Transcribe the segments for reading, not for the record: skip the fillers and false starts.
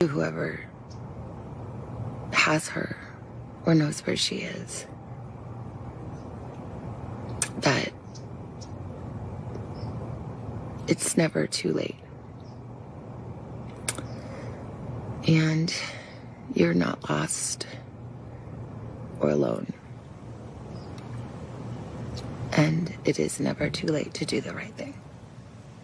Whoever has her or knows where she is, that it's never too late. And you're not lost or alone. And it is never too late to do the right thing.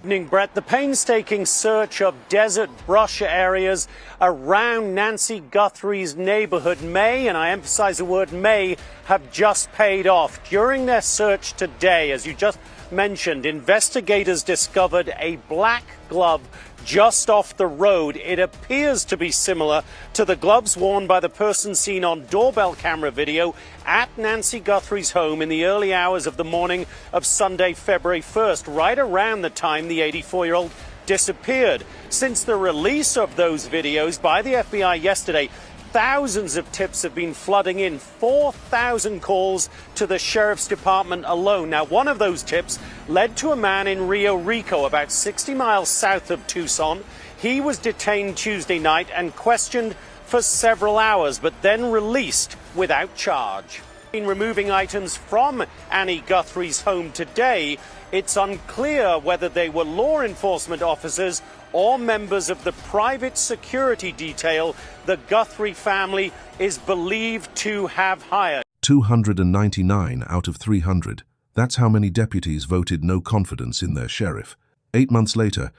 Evening, Brett. The painstaking search of desert brush areas around Nancy Guthrie's neighborhood may, and I emphasize the word may, have just paid off. During their search today, as you just mentioned, investigators discovered a black glove just off the road. It appears to be similar to the gloves worn by the person seen on doorbell camera video at Nancy Guthrie's home in the early hours of the morning of Sunday, February 1st, right around the time the 84-year-old disappeared. Since the release of those videos by the FBI yesterday, thousands of tips have been flooding in, 4,000 calls to the sheriff's department alone. Now, one of those tips led to a man in Rio Rico, about 60 miles south of Tucson. He was detained Tuesday night and questioned for several hours, but then released without charge. In removing items from Annie Guthrie's home today, it's unclear whether they were law enforcement officers or members of the private security detail the Guthrie family is believed to have hired. 299 out of 300. That's how many deputies voted no confidence in their sheriff. 8 months later,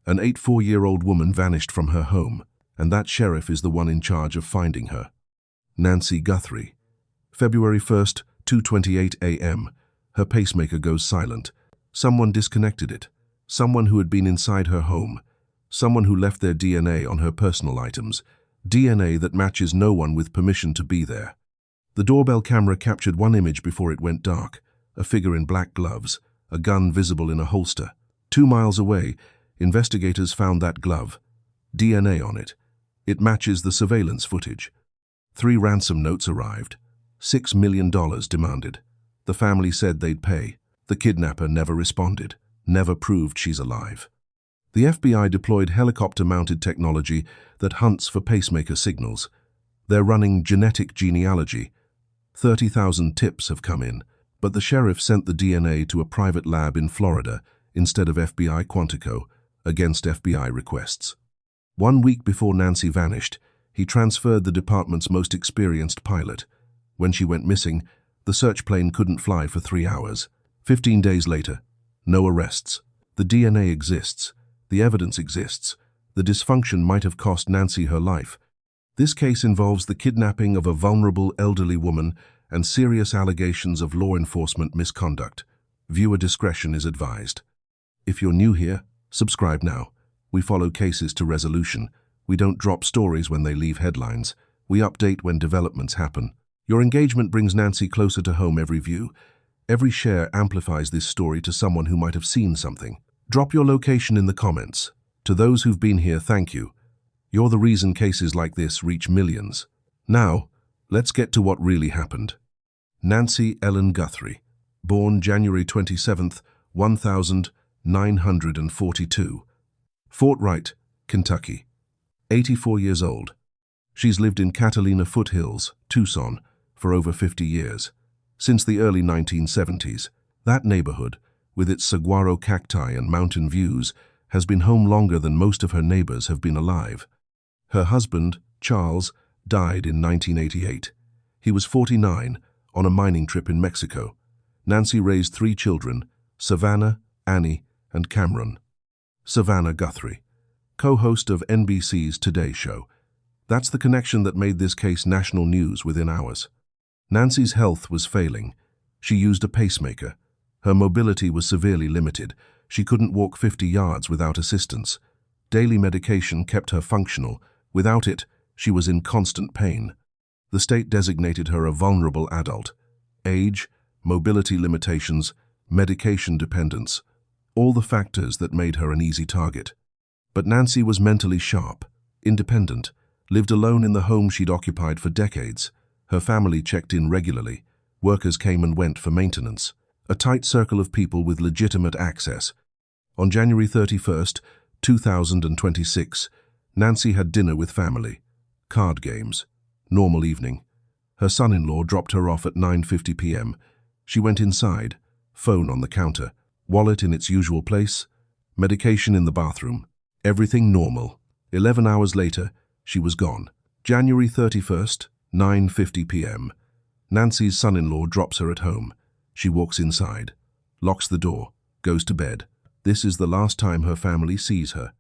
an 84-year-old woman vanished from her home, and that sheriff is the one in charge of finding her. Nancy Guthrie. February 1st, 2:28 a.m. Her pacemaker goes silent. Someone disconnected it. Someone who had been inside her home. Someone who left their DNA on her personal items. DNA that matches no one with permission to be there. The doorbell camera captured one image before it went dark. A figure in black gloves, a gun visible in a holster. 2 miles away, investigators found that glove. DNA on it. It matches the surveillance footage. 3 ransom notes arrived. $6 million demanded. The family said they'd pay. The kidnapper never responded, never proved she's alive. The FBI deployed helicopter-mounted technology that hunts for pacemaker signals. They're running genetic genealogy. 30,000 tips have come in, but the sheriff sent the DNA to a private lab in Florida instead of FBI Quantico, against FBI requests. 1 week before Nancy vanished, he transferred the department's most experienced pilot. When she went missing, the search plane couldn't fly for 3 hours. 15 days later, no arrests. The DNA exists. The evidence exists. The dysfunction might have cost Nancy her life. This case involves the kidnapping of a vulnerable elderly woman and serious allegations of law enforcement misconduct. Viewer discretion is advised. If you're new here, subscribe now. We follow cases to resolution. We don't drop stories when they leave headlines. We update when developments happen. Your engagement brings Nancy closer to home every view. Every share amplifies this story to someone who might have seen something. Drop your location in the comments. To those who've been here, thank you. You're the reason cases like this reach millions. Now, let's get to what really happened. Nancy Ellen Guthrie, born January 27th, 1942. Fort Wright, Kentucky. 84 years old. She's lived in Catalina Foothills, Tucson, for over 50 years. Since the early 1970s, that neighborhood, with its saguaro cacti and mountain views, has been home longer than most of her neighbors have been alive. Her husband, Charles, died in 1988. He was 49, on a mining trip in Mexico. Nancy raised 3 children, Savannah, Annie, and Cameron. Savannah Guthrie, co-host of NBC's Today Show. That's the connection that made this case national news within hours. Nancy's health was failing. She used a pacemaker. Her mobility was severely limited. She couldn't walk 50 yards without assistance. Daily medication kept her functional. Without it, she was in constant pain. The state designated her a vulnerable adult. Age, mobility limitations, medication dependence, all the factors that made her an easy target. But Nancy was mentally sharp, independent, lived alone in the home she'd occupied for decades. Her family checked in regularly. Workers came and went for maintenance. A tight circle of people with legitimate access. On January 31st, 2026, Nancy had dinner with family. Card games. Normal evening. Her son-in-law dropped her off at 9:50 p.m. She went inside, phone on the counter, wallet in its usual place, medication in the bathroom. Everything normal. 11 hours later, she was gone. January 31st, 9:50 p.m. Nancy's son-in-law drops her at home. She walks inside, locks the door, goes to bed. This is the last time her family sees her.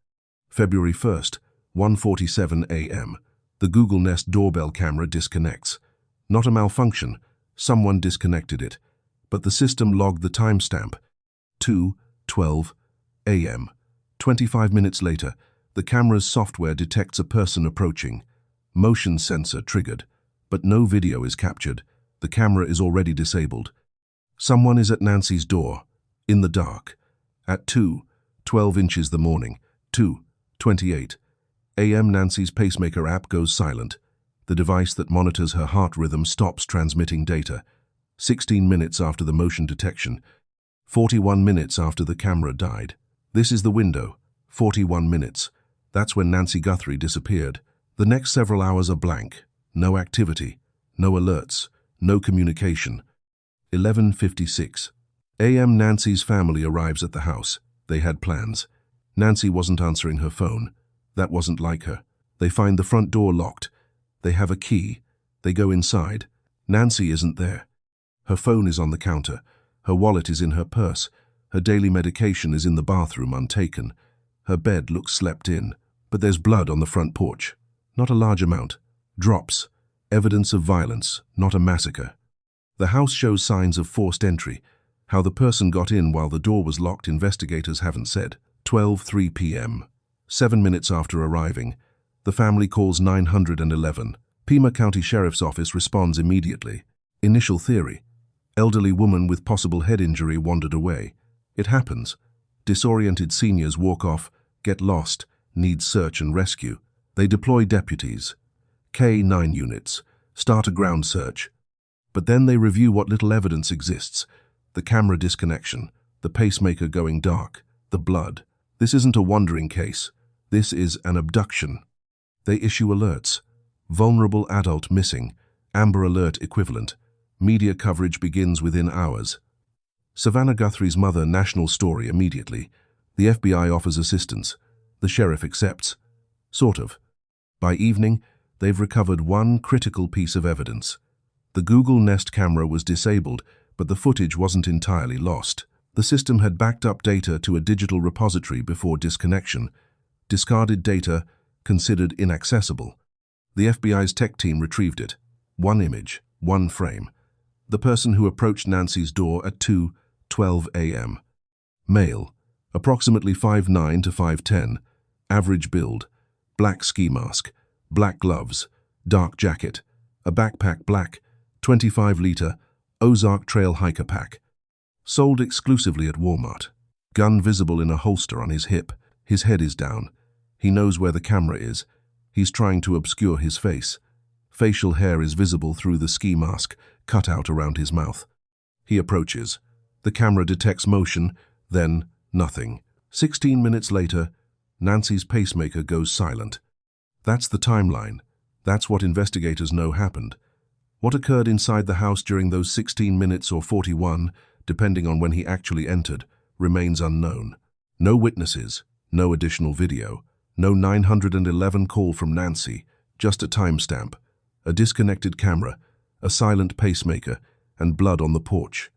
February 1st, 1:47 a.m. The Google Nest doorbell camera disconnects. Not a malfunction, someone disconnected it. But the system logged the timestamp, 2:12 a.m. 25 minutes later, the camera's software detects a person approaching. Motion sensor triggered, but no video is captured. The camera is already disabled. Someone is at Nancy's door, in the dark. At 2:12 inches the morning, 2:28 a.m. Nancy's pacemaker app goes silent. The device that monitors her heart rhythm stops transmitting data. 16 minutes after the motion detection, 41 minutes after the camera died. This is the window, 41 minutes. That's when Nancy Guthrie disappeared. The next several hours are blank. No activity, no alerts, no communication. 11:56 a.m. Nancy's family arrives at the house. They had plans. Nancy wasn't answering her phone. That wasn't like her. They find the front door locked. They have a key. They go inside. Nancy isn't there. Her phone is on the counter. Her wallet is in her purse. Her daily medication is in the bathroom untaken. Her bed looks slept in. But there's blood on the front porch. Not a large amount. Drops. Evidence of violence, not a massacre. The house shows signs of forced entry. How the person got in while the door was locked, investigators haven't said. 12:03 p.m. 7 minutes after arriving, the family calls 911. Pima County Sheriff's Office responds immediately. Initial theory: elderly woman with possible head injury wandered away. It happens. Disoriented seniors walk off, get lost, need search and rescue. They deploy deputies. K-9 units. Start a ground search. But then they review what little evidence exists. The camera disconnection, the pacemaker going dark, the blood. This isn't a wandering case. This is an abduction. They issue alerts. Vulnerable adult missing. Amber Alert equivalent. Media coverage begins within hours. Savannah Guthrie's mother, national story immediately. The FBI offers assistance. The sheriff accepts. Sort of. By evening, they've recovered one critical piece of evidence. The Google Nest camera was disabled, but the footage wasn't entirely lost. The system had backed up data to a digital repository before disconnection. Discarded data, considered inaccessible. The FBI's tech team retrieved it. One image, one frame. The person who approached Nancy's door at 2:12 a.m. Male, approximately 5'9" to 5'10", average build, black ski mask, black gloves, dark jacket, a backpack black, 25-liter, Ozark Trail hiker pack. Sold exclusively at Walmart. Gun visible in a holster on his hip. His head is down. He knows where the camera is. He's trying to obscure his face. Facial hair is visible through the ski mask, cut out around his mouth. He approaches. The camera detects motion, then nothing. 16 minutes later, Nancy's pacemaker goes silent. That's the timeline. That's what investigators know happened. What occurred inside the house during those 16 minutes or 41, depending on when he actually entered, remains unknown. No witnesses, no additional video, no 911 call from Nancy, just a timestamp, a disconnected camera, a silent pacemaker, and blood on the porch.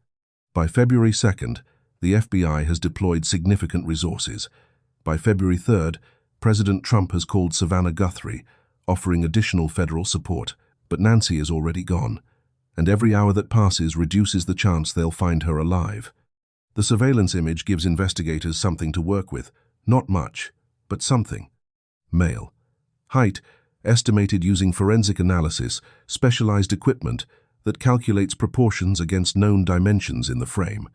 By February 2nd, the FBI has deployed significant resources. By February 3rd, President Trump has called Savannah Guthrie, offering additional federal support. But Nancy is already gone, and every hour that passes reduces the chance they'll find her alive. The surveillance image gives investigators something to work with. Not much, but something. Male. Height, estimated using forensic analysis, specialized equipment that calculates proportions against known dimensions in the frame.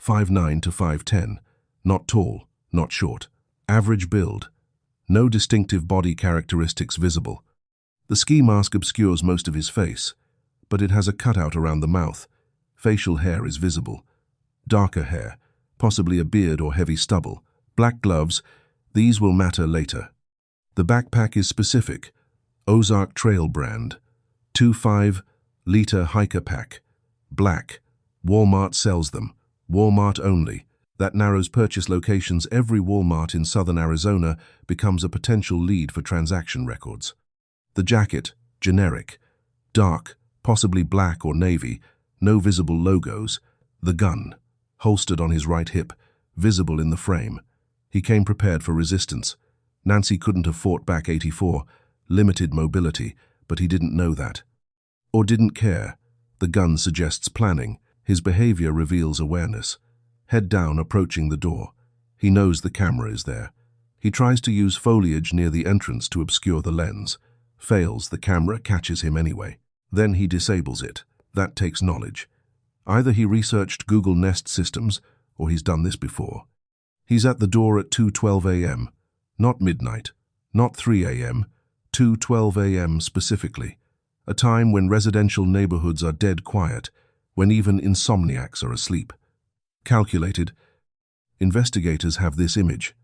5'9" to 5'10". Not tall, not short. Average build. No distinctive body characteristics visible. The ski mask obscures most of his face, but it has a cutout around the mouth. Facial hair is visible. Darker hair, possibly a beard or heavy stubble. Black gloves, these will matter later. The backpack is specific. Ozark Trail brand. 2.5-liter hiker pack. Black. Walmart sells them. Walmart only. That narrows purchase locations. Every Walmart in southern Arizona becomes a potential lead for transaction records. The jacket. Generic. Dark, possibly black or navy. No visible logos. The gun. Holstered on his right hip. Visible in the frame. He came prepared for resistance. Nancy couldn't have fought back 84. Limited mobility, but he didn't know that. Or didn't care. The gun suggests planning. His behavior reveals awareness. Head down, approaching the door. He knows the camera is there. He tries to use foliage near the entrance to obscure the lens. Fails, the camera catches him anyway. Then he disables it. That takes knowledge. Either he researched Google Nest systems, or he's done this before. He's at the door at 2:12 a.m. Not midnight. Not 3 a.m. 2:12 a.m. specifically. A time when residential neighborhoods are dead quiet, when even insomniacs are asleep. Calculated. Investigators have this image.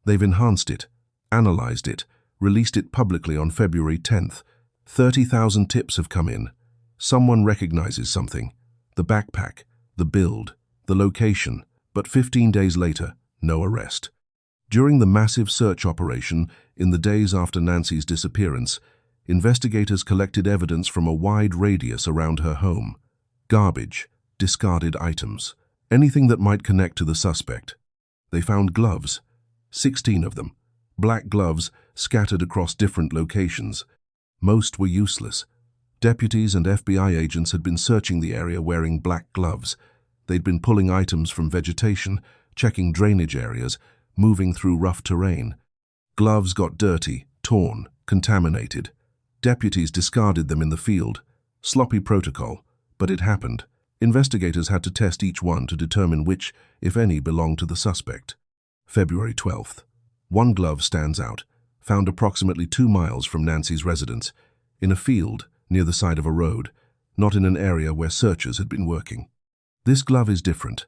They've enhanced it, analyzed it, released it publicly on February 10th. 30,000 tips have come in. Someone recognizes something. The backpack, the build, the location, but 15 days later, no arrest. During the massive search operation in the days after Nancy's disappearance, investigators collected evidence from a wide radius around her home. Garbage, discarded items, anything that might connect to the suspect. They found gloves, 16 of them, black gloves scattered across different locations. Most were useless. Deputies and FBI agents had been searching the area wearing black gloves. They'd been pulling items from vegetation, checking drainage areas, moving through rough terrain. Gloves got dirty, torn, contaminated. Deputies discarded them in the field. Sloppy protocol, but it happened. Investigators had to test each one to determine which, if any, belonged to the suspect. February 12th. One glove stands out, found approximately 2 miles from Nancy's residence, in a field near the side of a road, not in an area where searchers had been working. This glove is different.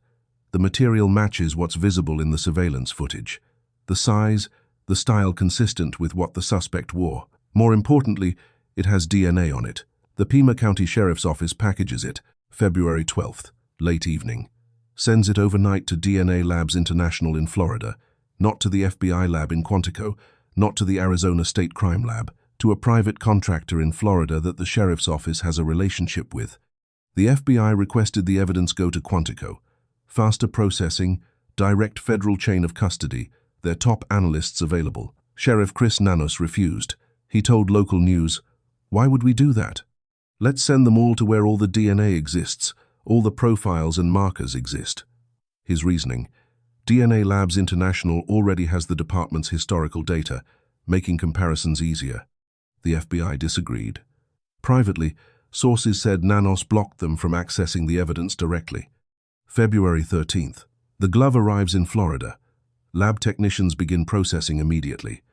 The material matches what's visible in the surveillance footage. The size, the style consistent with what the suspect wore. More importantly, it has DNA on it. The Pima County Sheriff's Office packages it, February 12th, late evening. Sends it overnight to DNA Labs International in Florida, not to the FBI lab in Quantico, not to the Arizona State Crime Lab, to a private contractor in Florida that the Sheriff's Office has a relationship with. The FBI requested the evidence go to Quantico. Faster processing, direct federal chain of custody, their top analysts available. Sheriff Chris Nanos refused. He told local news, "Why would we do that? Let's send them all to where all the DNA exists, all the profiles and markers exist." His reasoning, DNA Labs International already has the department's historical data, making comparisons easier. The FBI disagreed. Privately, sources said Nanos blocked them from accessing the evidence directly. February 13th. The glove arrives in Florida. Lab technicians begin processing immediately.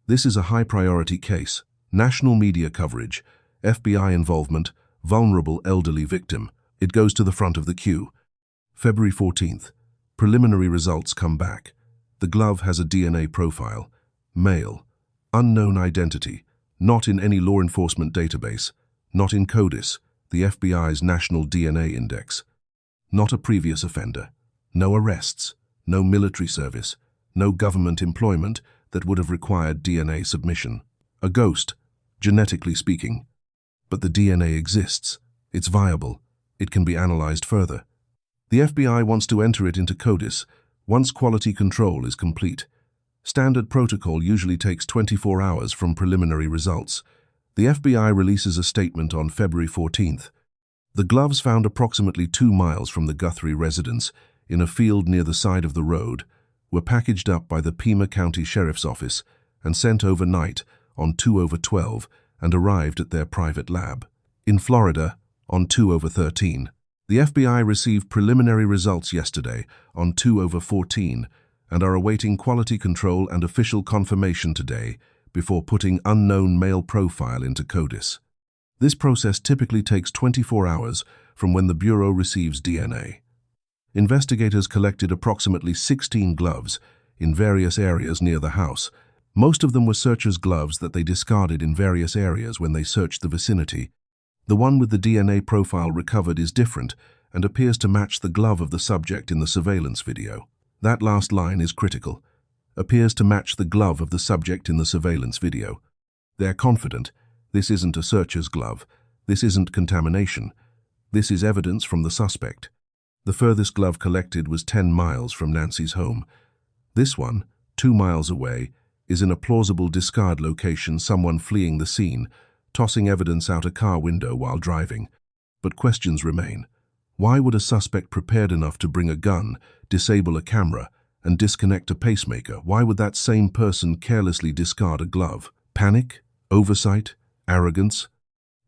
This is a high-priority case. National media coverage, FBI involvement, vulnerable elderly victim. It goes to the front of the queue. February 14th. Preliminary results come back. The glove has a DNA profile. Male. Unknown identity. Not in any law enforcement database. Not in CODIS, the FBI's national DNA index. Not a previous offender. No arrests. No military service. No government employment that would have required DNA submission. A ghost, genetically speaking. But the DNA exists. It's viable. It can be analyzed further. The FBI wants to enter it into CODIS once quality control is complete. Standard protocol usually takes 24 hours from preliminary results. The FBI releases a statement on February 14th. The gloves found approximately 2 miles from the Guthrie residence, in a field near the side of the road, were packaged up by the Pima County Sheriff's Office and sent overnight on 2/12 and arrived at their private lab. In Florida, on 2/13. The FBI received preliminary results yesterday on 2/14 and are awaiting quality control and official confirmation today before putting unknown male profile into CODIS. This process typically takes 24 hours from when the Bureau receives DNA. Investigators collected approximately 16 gloves in various areas near the house, Most of them were searchers' gloves that they discarded in various areas when they searched the vicinity. The one with the DNA profile recovered is different and appears to match the glove of the subject in the surveillance video. That last line is critical. Appears to match the glove of the subject in the surveillance video. They're confident. This isn't a searcher's glove. This isn't contamination. This is evidence from the suspect. The furthest glove collected was 10 miles from Nancy's home. This one, 2 miles away, is in a plausible discard location, someone fleeing the scene, tossing evidence out a car window while driving. But questions remain. Why would a suspect prepared enough to bring a gun, disable a camera, and disconnect a pacemaker? Why would that same person carelessly discard a glove? Panic? Oversight? Arrogance?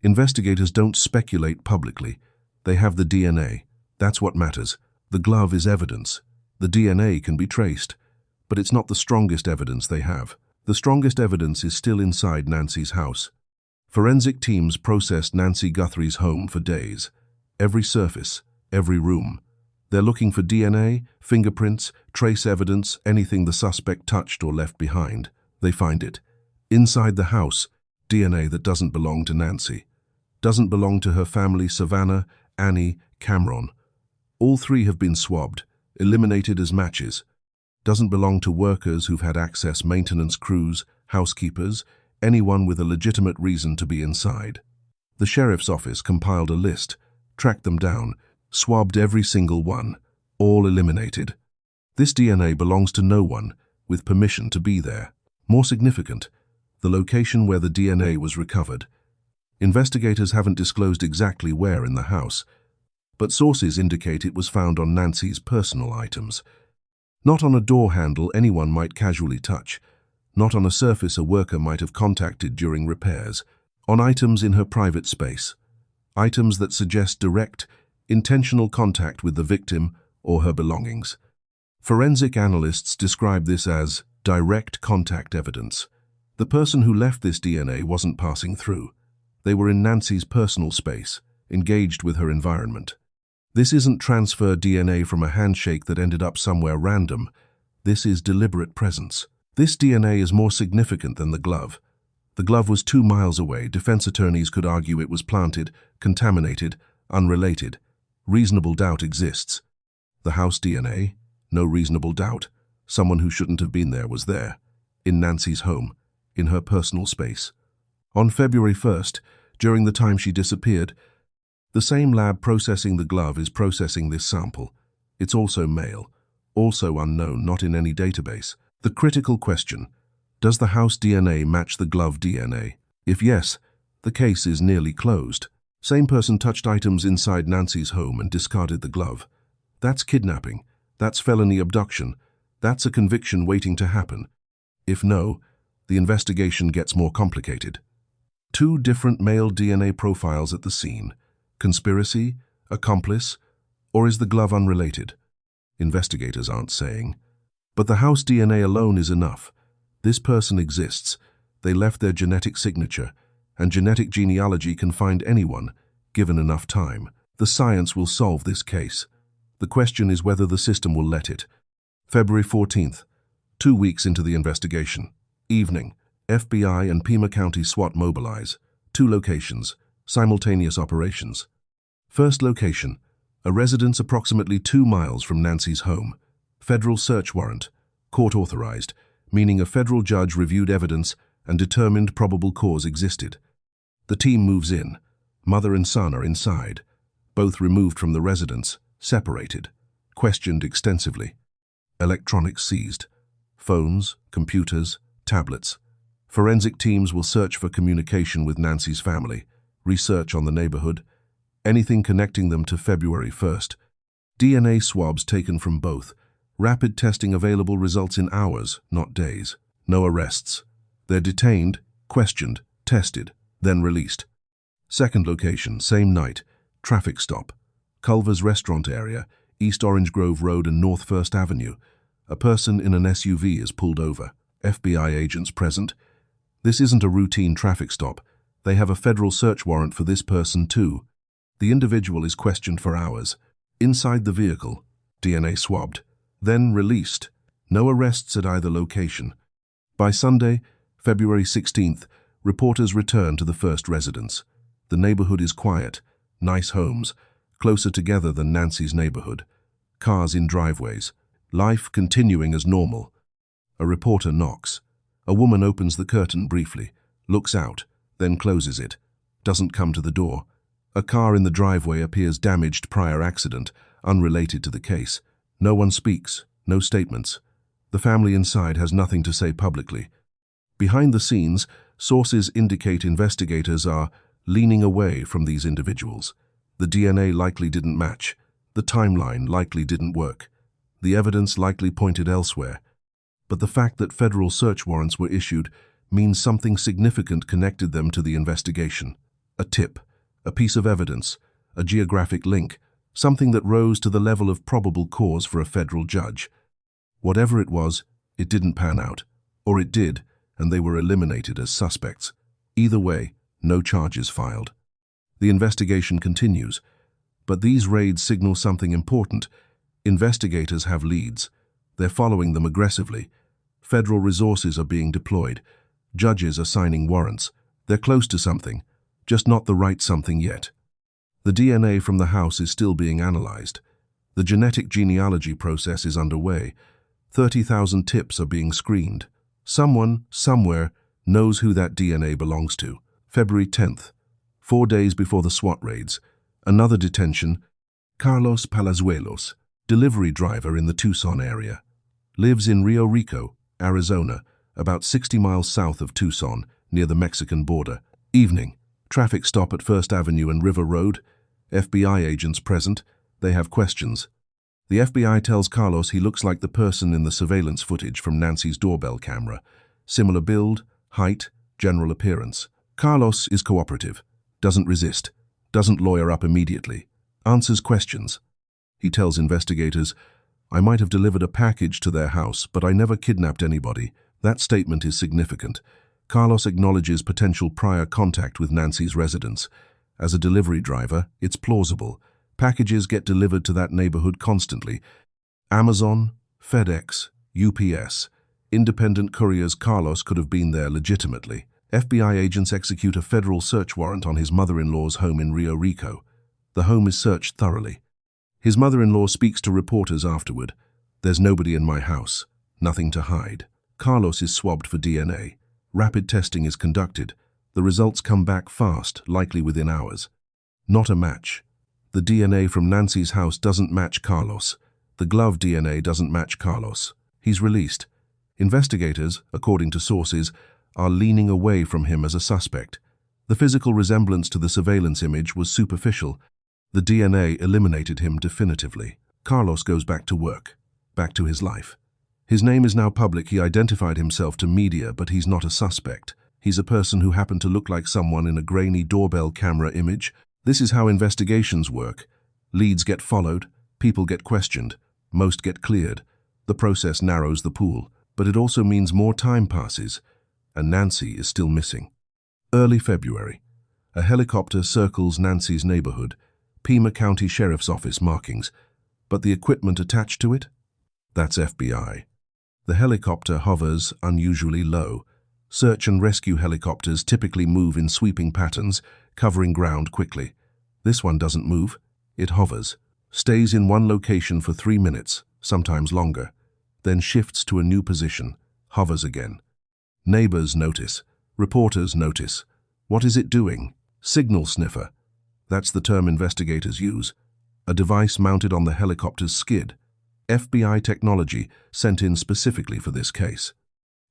Investigators don't speculate publicly. They have the DNA. That's what matters. The glove is evidence. The DNA can be traced. But it's not the strongest evidence they have. The strongest evidence is still inside Nancy's house. Forensic teams processed Nancy Guthrie's home for days. Every surface, every room. They're looking for DNA, fingerprints, trace evidence, anything the suspect touched or left behind. They find it. Inside the house, DNA that doesn't belong to Nancy. Doesn't belong to her family, Savannah, Annie, Cameron. All three have been swabbed, eliminated as matches. Doesn't belong to workers who've had access, maintenance crews, housekeepers, anyone with a legitimate reason to be inside. The sheriff's office compiled a list, tracked them down, swabbed every single one, all eliminated. This DNA belongs to no one with permission to be there. More significant, the location where the DNA was recovered. Investigators haven't disclosed exactly where in the house, but sources indicate it was found on Nancy's personal items. Not on a door handle anyone might casually touch, not on a surface a worker might have contacted during repairs, on items in her private space. Items that suggest direct, intentional contact with the victim or her belongings. Forensic analysts describe this as direct contact evidence. The person who left this DNA wasn't passing through. They were in Nancy's personal space, engaged with her environment. This isn't transfer DNA from a handshake that ended up somewhere random. This is deliberate presence. This DNA is more significant than the glove. The glove was 2 miles away. Defense attorneys could argue it was planted, contaminated, unrelated. Reasonable doubt exists. The house DNA? No reasonable doubt. Someone who shouldn't have been there was there. In Nancy's home. In her personal space. On February 1st, during the time she disappeared, the same lab processing the glove is processing this sample. It's also male, also unknown, not in any database. The critical question, does the house DNA match the glove DNA? If yes, the case is nearly closed. Same person touched items inside Nancy's home and discarded the glove. That's kidnapping. That's felony abduction. That's a conviction waiting to happen. If no, the investigation gets more complicated. 2 different male DNA profiles at the scene. Conspiracy, accomplice, or is the glove unrelated? Investigators aren't saying. But the house DNA alone is enough. This person exists. They left their genetic signature, and genetic genealogy can find anyone, given enough time. The science will solve this case. The question is whether the system will let it. February 14th, 2 weeks into the investigation. Evening, FBI and Pima County SWAT mobilize. 2 locations. Simultaneous operations. First location, a residence approximately 2 miles from Nancy's home. Federal search warrant, court authorized, meaning a federal judge reviewed evidence and determined probable cause existed. The team moves in. Mother and son are inside, both removed from the residence, separated, questioned extensively. Electronics seized. Phones, computers, tablets. Forensic teams will search for communication with Nancy's family. Research on the neighborhood, anything connecting them to February 1st. DNA swabs taken from both. Rapid testing available, results in hours, not days. No arrests. They're detained, questioned, tested, then released. Second location, same night. Traffic stop. Culver's restaurant area, East Orange Grove Road and North First Avenue. A person in an SUV is pulled over. FBI agents present. This isn't a routine traffic stop. They have a federal search warrant for this person too. The individual is questioned for hours. Inside the vehicle, DNA swabbed, then released. No arrests at either location. By Sunday, February 16th, reporters return to the first residence. The neighborhood is quiet, nice homes, closer together than Nancy's neighborhood. Cars in driveways, life continuing as normal. A reporter knocks. A woman opens the curtain briefly, looks out, then closes it, doesn't come to the door. A car in the driveway appears damaged prior accident, unrelated to the case. No one speaks, no statements. The family inside has nothing to say publicly. Behind the scenes, sources indicate investigators are leaning away from these individuals. The DNA likely didn't match. The timeline likely didn't work. The evidence likely pointed elsewhere. But the fact that federal search warrants were issued means something significant connected them to the investigation. A tip, a piece of evidence, a geographic link, something that rose to the level of probable cause for a federal judge. Whatever it was, it didn't pan out. Or it did, and they were eliminated as suspects. Either way, no charges filed. The investigation continues, but these raids signal something important. Investigators have leads. They're following them aggressively. Federal resources are being deployed. Judges are signing warrants. They're close to something, just not the right something yet. The DNA from the house is still being analyzed. The genetic genealogy process is underway. 30,000 tips are being screened. Someone, somewhere, knows who that DNA belongs to. February 10th, 4 days before the SWAT raids. Another detention. Carlos Palazuelos, delivery driver in the Tucson area. Lives in Rio Rico, Arizona, about 60 miles south of Tucson, near the Mexican border. Evening. Traffic stop at First Avenue and River Road. FBI agents present. They have questions. The FBI tells Carlos he looks like the person in the surveillance footage from Nancy's doorbell camera. Similar build, height, general appearance. Carlos is cooperative, doesn't resist, doesn't lawyer up immediately, answers questions. He tells investigators, "I might have delivered a package to their house, but I never kidnapped anybody." That statement is significant. Carlos acknowledges potential prior contact with Nancy's residence. As a delivery driver, it's plausible. Packages get delivered to that neighborhood constantly. Amazon, FedEx, UPS. Independent couriers. Carlos could have been there legitimately. FBI agents execute a federal search warrant on his mother-in-law's home in Rio Rico. The home is searched thoroughly. His mother-in-law speaks to reporters afterward. "There's nobody in my house. Nothing to hide." Carlos is swabbed for DNA. Rapid testing is conducted. The results come back fast, likely within hours. Not a match. The DNA from Nancy's house doesn't match Carlos. The glove DNA doesn't match Carlos. He's released. Investigators, according to sources, are leaning away from him as a suspect. The physical resemblance to the surveillance image was superficial. The DNA eliminated him definitively. Carlos goes back to work, back to his life. His name is now public. He identified himself to media, but he's not a suspect. He's a person who happened to look like someone in a grainy doorbell camera image. This is how investigations work. Leads get followed, people get questioned, most get cleared. The process narrows the pool, but it also means more time passes, and Nancy is still missing. Early February. A helicopter circles Nancy's neighborhood, Pima County Sheriff's Office markings, but the equipment attached to it? That's FBI. The helicopter hovers unusually low. Search and rescue helicopters typically move in sweeping patterns, covering ground quickly. This one doesn't move. It hovers, stays in one location for 3 minutes, sometimes longer, then shifts to a new position, hovers again. Neighbors notice. Reporters notice. What is it doing? Signal sniffer. That's the term investigators use. A device mounted on the helicopter's skid. FBI technology sent in specifically for this case.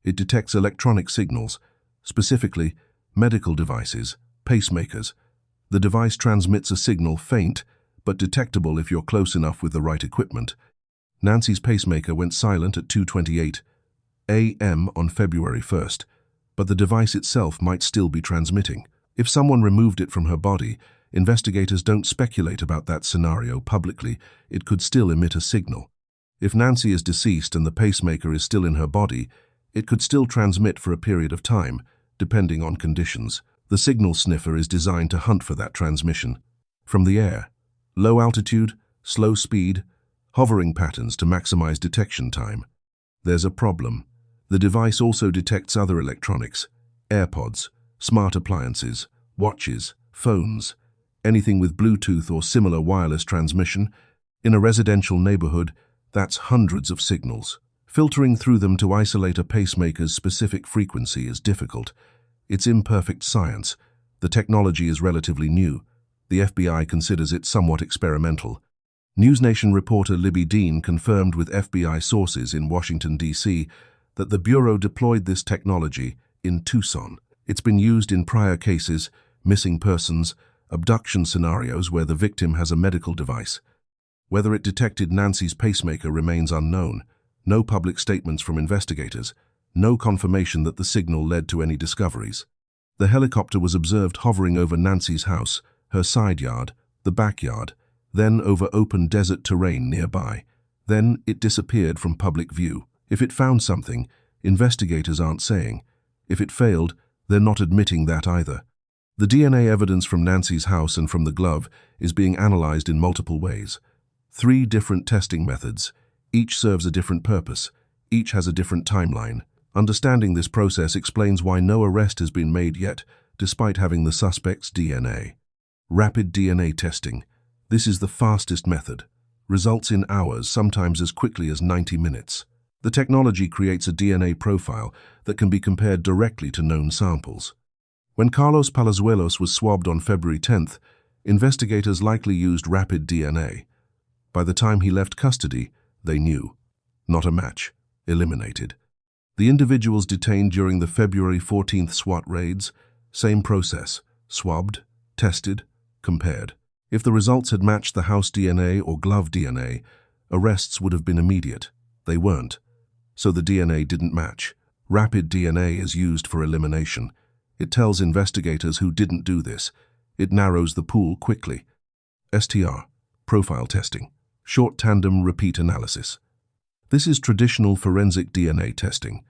It detects electronic signals, specifically medical devices, pacemakers. The device transmits a signal faint, but detectable if you're close enough with the right equipment. Nancy's pacemaker went silent at 2:28 a.m. on February 1st, but the device itself might still be transmitting. If someone removed it from her body, investigators don't speculate about that scenario publicly. It could still emit a signal. If Nancy is deceased and the pacemaker is still in her body, it could still transmit for a period of time, depending on conditions. The signal sniffer is designed to hunt for that transmission. From the air, low altitude, slow speed, hovering patterns to maximize detection time. There's a problem. The device also detects other electronics, AirPods, smart appliances, watches, phones, anything with Bluetooth or similar wireless transmission. In a residential neighborhood, that's hundreds of signals. Filtering through them to isolate a pacemaker's specific frequency is difficult. It's imperfect science. The technology is relatively new. The FBI considers it somewhat experimental. NewsNation reporter Libby Dean confirmed with FBI sources in Washington, D.C., that the Bureau deployed this technology in Tucson. It's been used in prior cases, missing persons, abduction scenarios where the victim has a medical device. Whether it detected Nancy's pacemaker remains unknown. No public statements from investigators. No confirmation that the signal led to any discoveries. The helicopter was observed hovering over Nancy's house, her side yard, the backyard, then over open desert terrain nearby. Then it disappeared from public view. If it found something, investigators aren't saying. If it failed, they're not admitting that either. The DNA evidence from Nancy's house and from the glove is being analyzed in multiple ways. 3 different testing methods. Each serves a different purpose. Each has a different timeline. Understanding this process explains why no arrest has been made yet, despite having the suspect's DNA. Rapid DNA testing. This is the fastest method. Results in hours, sometimes as quickly as 90 minutes. The technology creates a DNA profile that can be compared directly to known samples. When Carlos Palazuelos was swabbed on February 10th, investigators likely used rapid DNA. By the time he left custody, they knew. Not a match. Eliminated. The individuals detained during the February 14th SWAT raids, same process. Swabbed, tested, compared. If the results had matched the house DNA or glove DNA, arrests would have been immediate. They weren't. So the DNA didn't match. Rapid DNA is used for elimination. It tells investigators who didn't do this. It narrows the pool quickly. STR, profile testing, short tandem repeat analysis. This is traditional forensic DNA testing.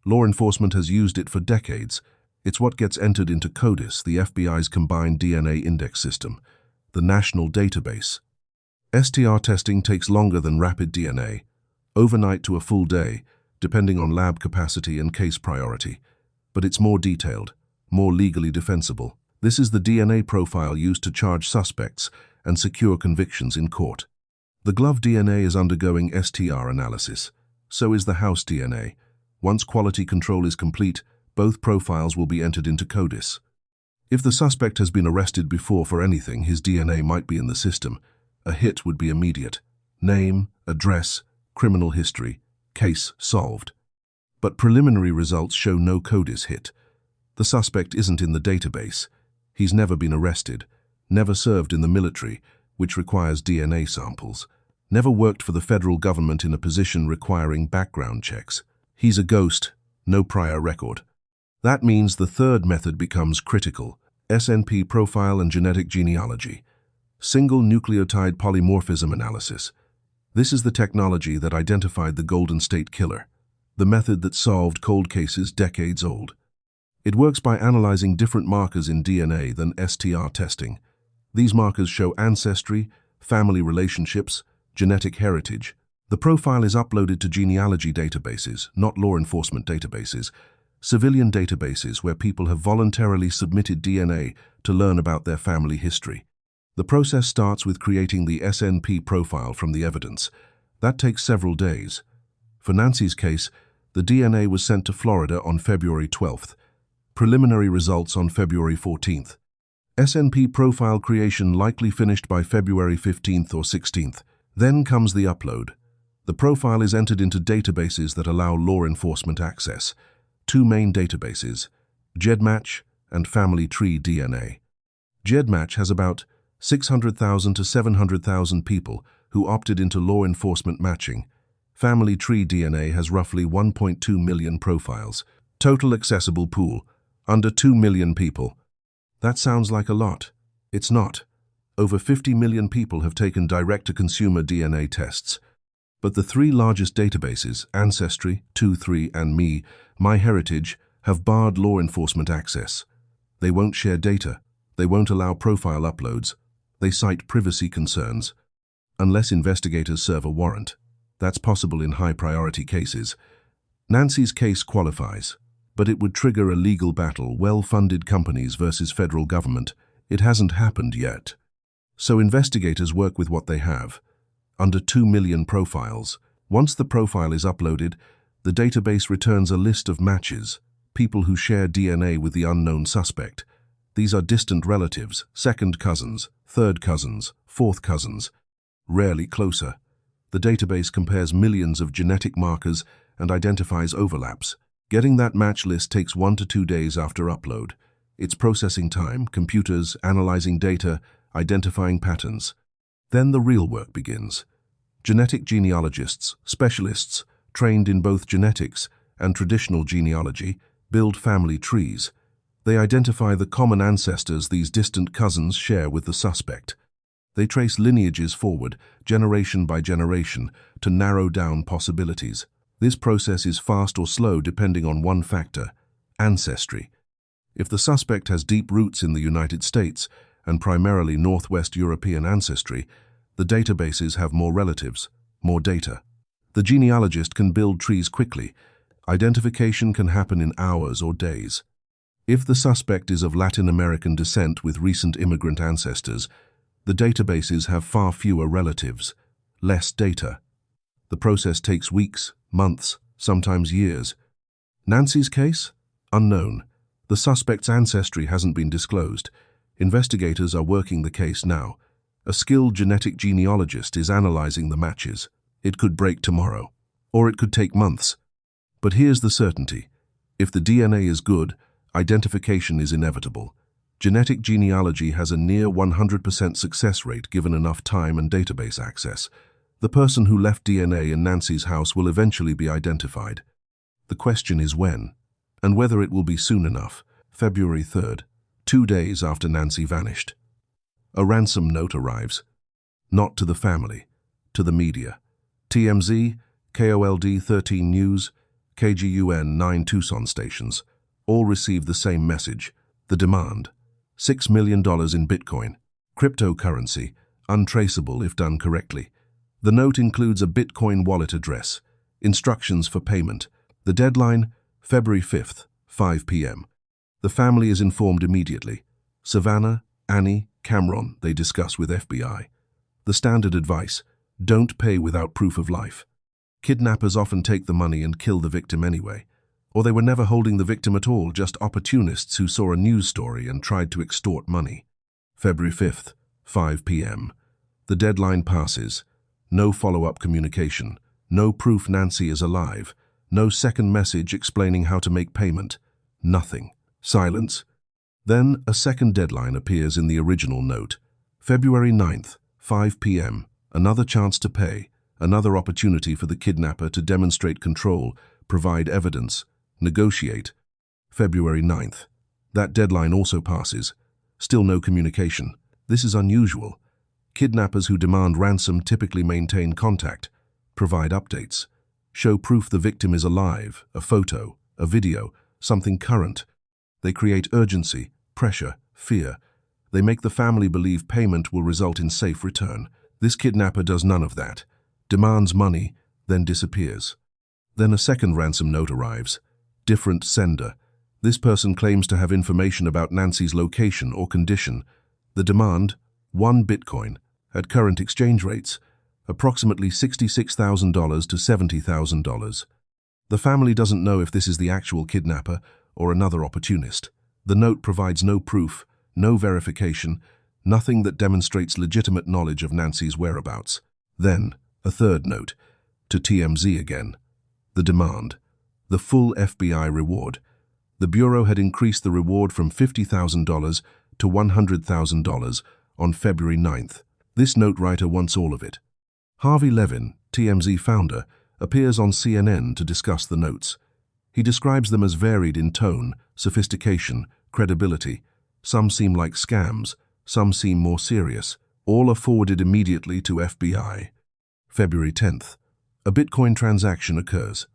Law enforcement has used it for decades. It's what gets entered into CODIS, the FBI's combined DNA index system, the national database. STR testing takes longer than rapid DNA, overnight to a full day, depending on lab capacity and case priority. But it's more detailed, more legally defensible. This is the DNA profile used to charge suspects and secure convictions in court. The glove DNA is undergoing STR analysis. So is the house DNA. Once quality control is complete, both profiles will be entered into CODIS. If the suspect has been arrested before for anything, his DNA might be in the system. A hit would be immediate. Name, address, criminal history, case solved. But preliminary results show no CODIS hit. The suspect isn't in the database. He's never been arrested, never served in the military, which requires DNA samples, never worked for the federal government in a position requiring background checks. He's a ghost, no prior record. That means the third method becomes critical: SNP profile and genetic genealogy. Single nucleotide polymorphism analysis. This is the technology that identified the Golden State Killer, the method that solved cold cases decades old. It works by analyzing different markers in DNA than STR testing. These markers show ancestry, family relationships, genetic heritage. The profile is uploaded to genealogy databases, not law enforcement databases, civilian databases where people have voluntarily submitted DNA to learn about their family history. The process starts with creating the SNP profile from the evidence. That takes several days. For Nancy's case, the DNA was sent to Florida on February 12th. Preliminary results on February 14th. SNP profile creation likely finished by February 15th or 16th. Then comes the upload. The profile is entered into databases that allow law enforcement access. 2 main databases, GEDmatch and Family Tree DNA. GEDmatch has about 600,000 to 700,000 people who opted into law enforcement matching. Family Tree DNA has roughly 1.2 million profiles. Total accessible pool, under 2 million people. That sounds like a lot. It's not. Over 50 million people have taken direct-to-consumer DNA tests. But the 3 largest databases, Ancestry, 23 and MyHeritage, have barred law enforcement access. They won't share data. They won't allow profile uploads. They cite privacy concerns. Unless investigators serve a warrant. That's possible in high-priority cases. Nancy's case qualifies, but it would trigger a legal battle, well-funded companies versus federal government. It hasn't happened yet. So investigators work with what they have. Under 2 million profiles. Once the profile is uploaded, the database returns a list of matches, people who share DNA with the unknown suspect. These are distant relatives, second cousins, third cousins, fourth cousins, rarely closer. The database compares millions of genetic markers and identifies overlaps. Getting that match list takes 1 to 2 days after upload. It's processing time, computers analyzing data, identifying patterns. Then the real work begins. Genetic genealogists, specialists, trained in both genetics and traditional genealogy, build family trees. They identify the common ancestors these distant cousins share with the suspect. They trace lineages forward, generation by generation, to narrow down possibilities. This process is fast or slow depending on one factor: ancestry. If the suspect has deep roots in the United States and primarily Northwest European ancestry, the databases have more relatives, more data. The genealogist can build trees quickly. Identification can happen in hours or days. If the suspect is of Latin American descent with recent immigrant ancestors, the databases have far fewer relatives, less data. The process takes weeks, months, sometimes years. Nancy's case? Unknown. The suspect's ancestry hasn't been disclosed. Investigators are working the case now. A skilled genetic genealogist is analyzing the matches. It could break tomorrow, or it could take months. But here's the certainty. If the DNA is good, identification is inevitable. Genetic genealogy has a near 100% success rate given enough time and database access. The person who left DNA in Nancy's house will eventually be identified. The question is when, and whether it will be soon enough. February 3rd, 2 days after Nancy vanished. A ransom note arrives. Not to the family, to the media. TMZ, KOLD 13 News, KGUN 9 Tucson stations all receive the same message. The demand: $6 million in Bitcoin. Cryptocurrency, untraceable if done correctly. The note includes a Bitcoin wallet address, instructions for payment. The deadline, February 5th, 5 p.m. The family is informed immediately. Savannah, Annie, Cameron, they discuss with FBI. The standard advice: don't pay without proof of life. Kidnappers often take the money and kill the victim anyway. Or they were never holding the victim at all, just opportunists who saw a news story and tried to extort money. February 5th, 5 p.m. The deadline passes. No follow-up communication. No proof Nancy is alive. No second message explaining how to make payment. Nothing. Silence. Then a second deadline appears in the original note. February 9th, 5 p.m. Another chance to pay. Another opportunity for the kidnapper to demonstrate control, provide evidence, negotiate. February 9th. That deadline also passes. Still no communication. This is unusual. Kidnappers who demand ransom typically maintain contact, provide updates, show proof the victim is alive, a photo, a video, something current. They create urgency, pressure, fear. They make the family believe payment will result in safe return. This kidnapper does none of that. Demands money, then disappears. Then a second ransom note arrives. Different sender. This person claims to have information about Nancy's location or condition. The demand: 1 Bitcoin, at current exchange rates, approximately $66,000 to $70,000. The family doesn't know if this is the actual kidnapper or another opportunist. The note provides no proof, no verification, nothing that demonstrates legitimate knowledge of Nancy's whereabouts. Then, a third note, to TMZ again. The demand: the full FBI reward. The Bureau had increased the reward from $50,000 to $100,000 on February 9th. This note writer wants all of it. Harvey Levin, TMZ founder, appears on CNN to discuss the notes. He describes them as varied in tone, sophistication, credibility. Some seem like scams, some seem more serious. All are forwarded immediately to FBI. February 10th. A Bitcoin transaction occurs.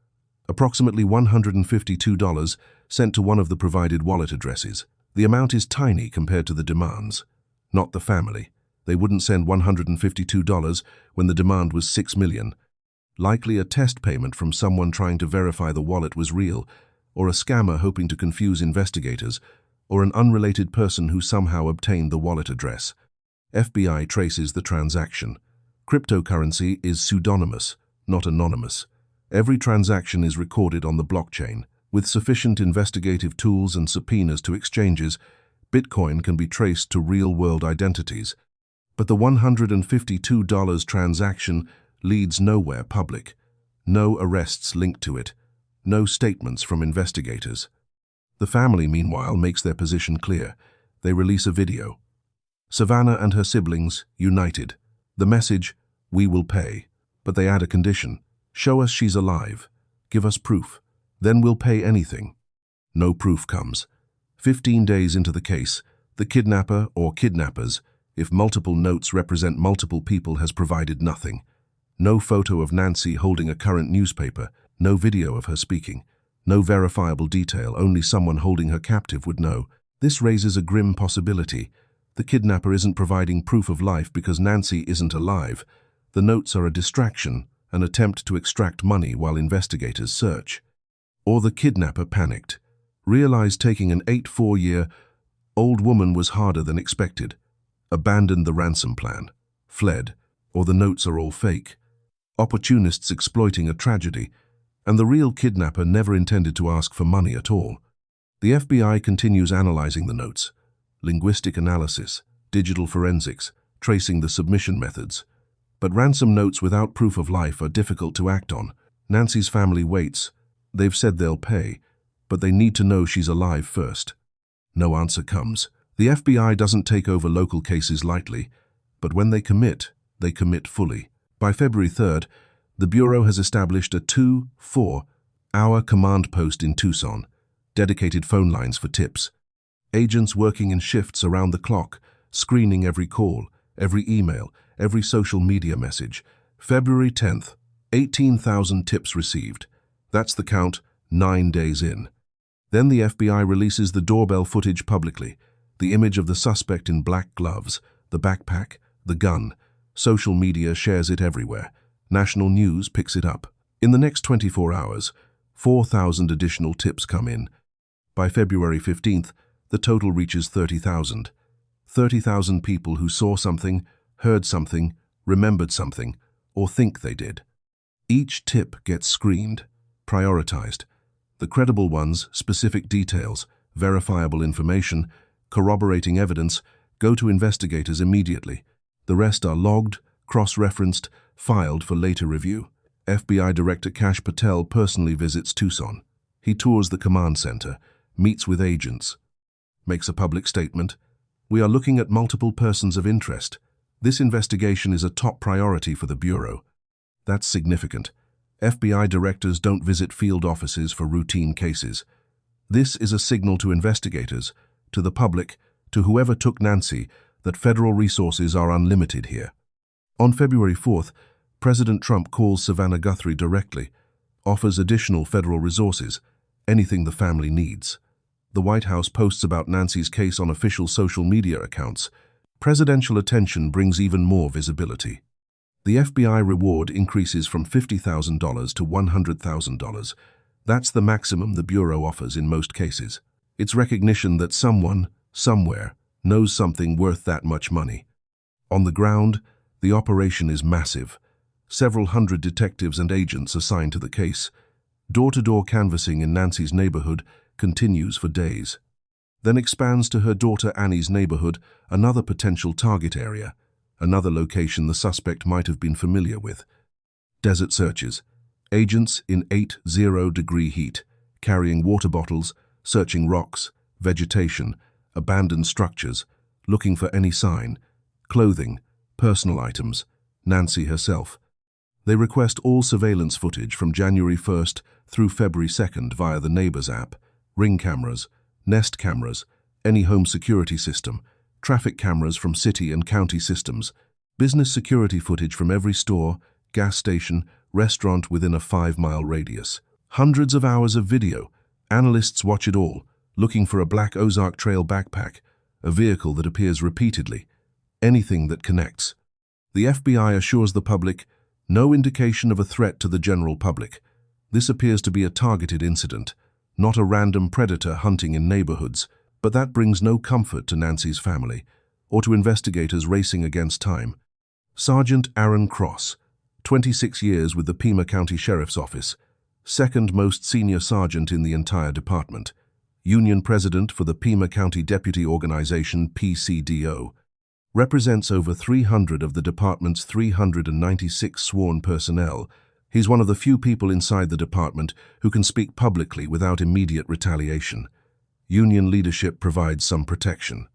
Approximately $152 sent to one of the provided wallet addresses. The amount is tiny compared to the demands. Not the family. They wouldn't send $152 when the demand was $6 million. Likely a test payment from someone trying to verify the wallet was real, or a scammer hoping to confuse investigators, or an unrelated person who somehow obtained the wallet address. FBI traces the transaction. Cryptocurrency is pseudonymous, not anonymous. Every transaction is recorded on the blockchain. With sufficient investigative tools and subpoenas to exchanges, Bitcoin can be traced to real-world identities. But the $152 transaction leads nowhere public. No arrests linked to it. No statements from investigators. The family, meanwhile, makes their position clear. They release a video. Savannah and her siblings, united. The message, "We will pay." But they add a condition. "Show us she's alive. Give us proof. Then we'll pay anything." No proof comes. 15 days into the case, the kidnapper or kidnappers, if multiple notes represent multiple people, has provided nothing. No photo of Nancy holding a current newspaper, no video of her speaking, no verifiable detail, only someone holding her captive would know. This raises a grim possibility. The kidnapper isn't providing proof of life because Nancy isn't alive. The notes are a distraction, an attempt to extract money while investigators search. Or the kidnapper panicked, realized taking an 84-year-old woman was harder than expected, abandoned the ransom plan, fled, or the notes are all fake. Opportunists exploiting a tragedy, and the real kidnapper never intended to ask for money at all. The FBI continues analyzing the notes. Linguistic analysis, digital forensics, tracing the submission methods. But ransom notes without proof of life are difficult to act on. Nancy's family waits. They've said they'll pay, but they need to know she's alive first. No answer comes. The FBI doesn't take over local cases lightly, but when they commit fully. By February 3rd, the Bureau has established a 24-hour command post in Tucson, dedicated phone lines for tips. Agents working in shifts around the clock, screening every call, every email, every social media message. February 10th, 18,000 tips received. That's the count 9 days in. Then the FBI releases the doorbell footage publicly, the image of the suspect in black gloves, the backpack, the gun. Social media shares it everywhere. National news picks it up. In the next 24 hours, 4,000 additional tips come in. By February 15th, the total reaches 30,000. 30,000 people who saw something, heard something, remembered something, or think they did. Each tip gets screened, prioritized. The credible ones, specific details, verifiable information, corroborating evidence, go to investigators immediately. The rest are logged, cross-referenced, filed for later review. FBI Director Kash Patel personally visits Tucson. He tours the command center, meets with agents, makes a public statement. "We are looking at multiple persons of interest. This investigation is a top priority for the Bureau." That's significant. FBI directors don't visit field offices for routine cases. This is a signal to investigators, to the public, to whoever took Nancy, that federal resources are unlimited here. On February 4th, President Trump calls Savannah Guthrie directly, offers additional federal resources, anything the family needs. The White House posts about Nancy's case on official social media accounts. Presidential attention brings even more visibility. The FBI reward increases from $50,000 to $100,000. That's the maximum the Bureau offers in most cases. It's recognition that someone, somewhere, knows something worth that much money. On the ground, the operation is massive. Several hundred detectives and agents assigned to the case. Door-to-door canvassing in Nancy's neighborhood continues for days. Then expands to her daughter Annie's neighborhood, another potential target area, another location the suspect might have been familiar with. Desert searches. Agents in 80-degree heat, carrying water bottles, searching rocks, vegetation, abandoned structures, looking for any sign, clothing, personal items, Nancy herself. They request all surveillance footage from January 1st through February 2nd via the Neighbors app, Ring cameras, Nest cameras, any home security system, traffic cameras from city and county systems, business security footage from every store, gas station, restaurant within a 5-mile radius. Hundreds of hours of video. Analysts watch it all, looking for a black Ozark Trail backpack, a vehicle that appears repeatedly, anything that connects. The FBI assures the public, No indication of a threat to the general public. This appears to be a targeted incident, not a random predator hunting in neighborhoods, but that brings no comfort to Nancy's family or to investigators racing against time. Sergeant Aaron Cross, 26 years with the Pima County Sheriff's Office, second most senior sergeant in the entire department, union president for the Pima County Deputy Organization PCDO, represents over 300 of the department's 396 sworn personnel. He's one of the few people inside the department who can speak publicly without immediate retaliation. Union leadership provides some protection.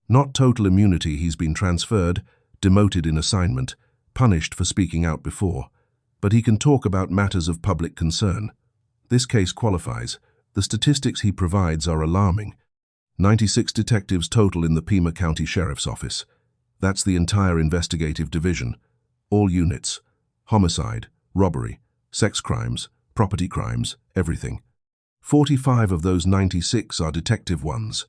Not total immunity, he's been transferred, demoted in assignment, punished for speaking out before, but he can talk about matters of public concern. This case qualifies. The statistics he provides are alarming. 96 detectives total in the Pima County Sheriff's Office. That's the entire investigative division. All units. Homicide, robbery, sex crimes, property crimes, everything. 45 of those 96 are detective ones,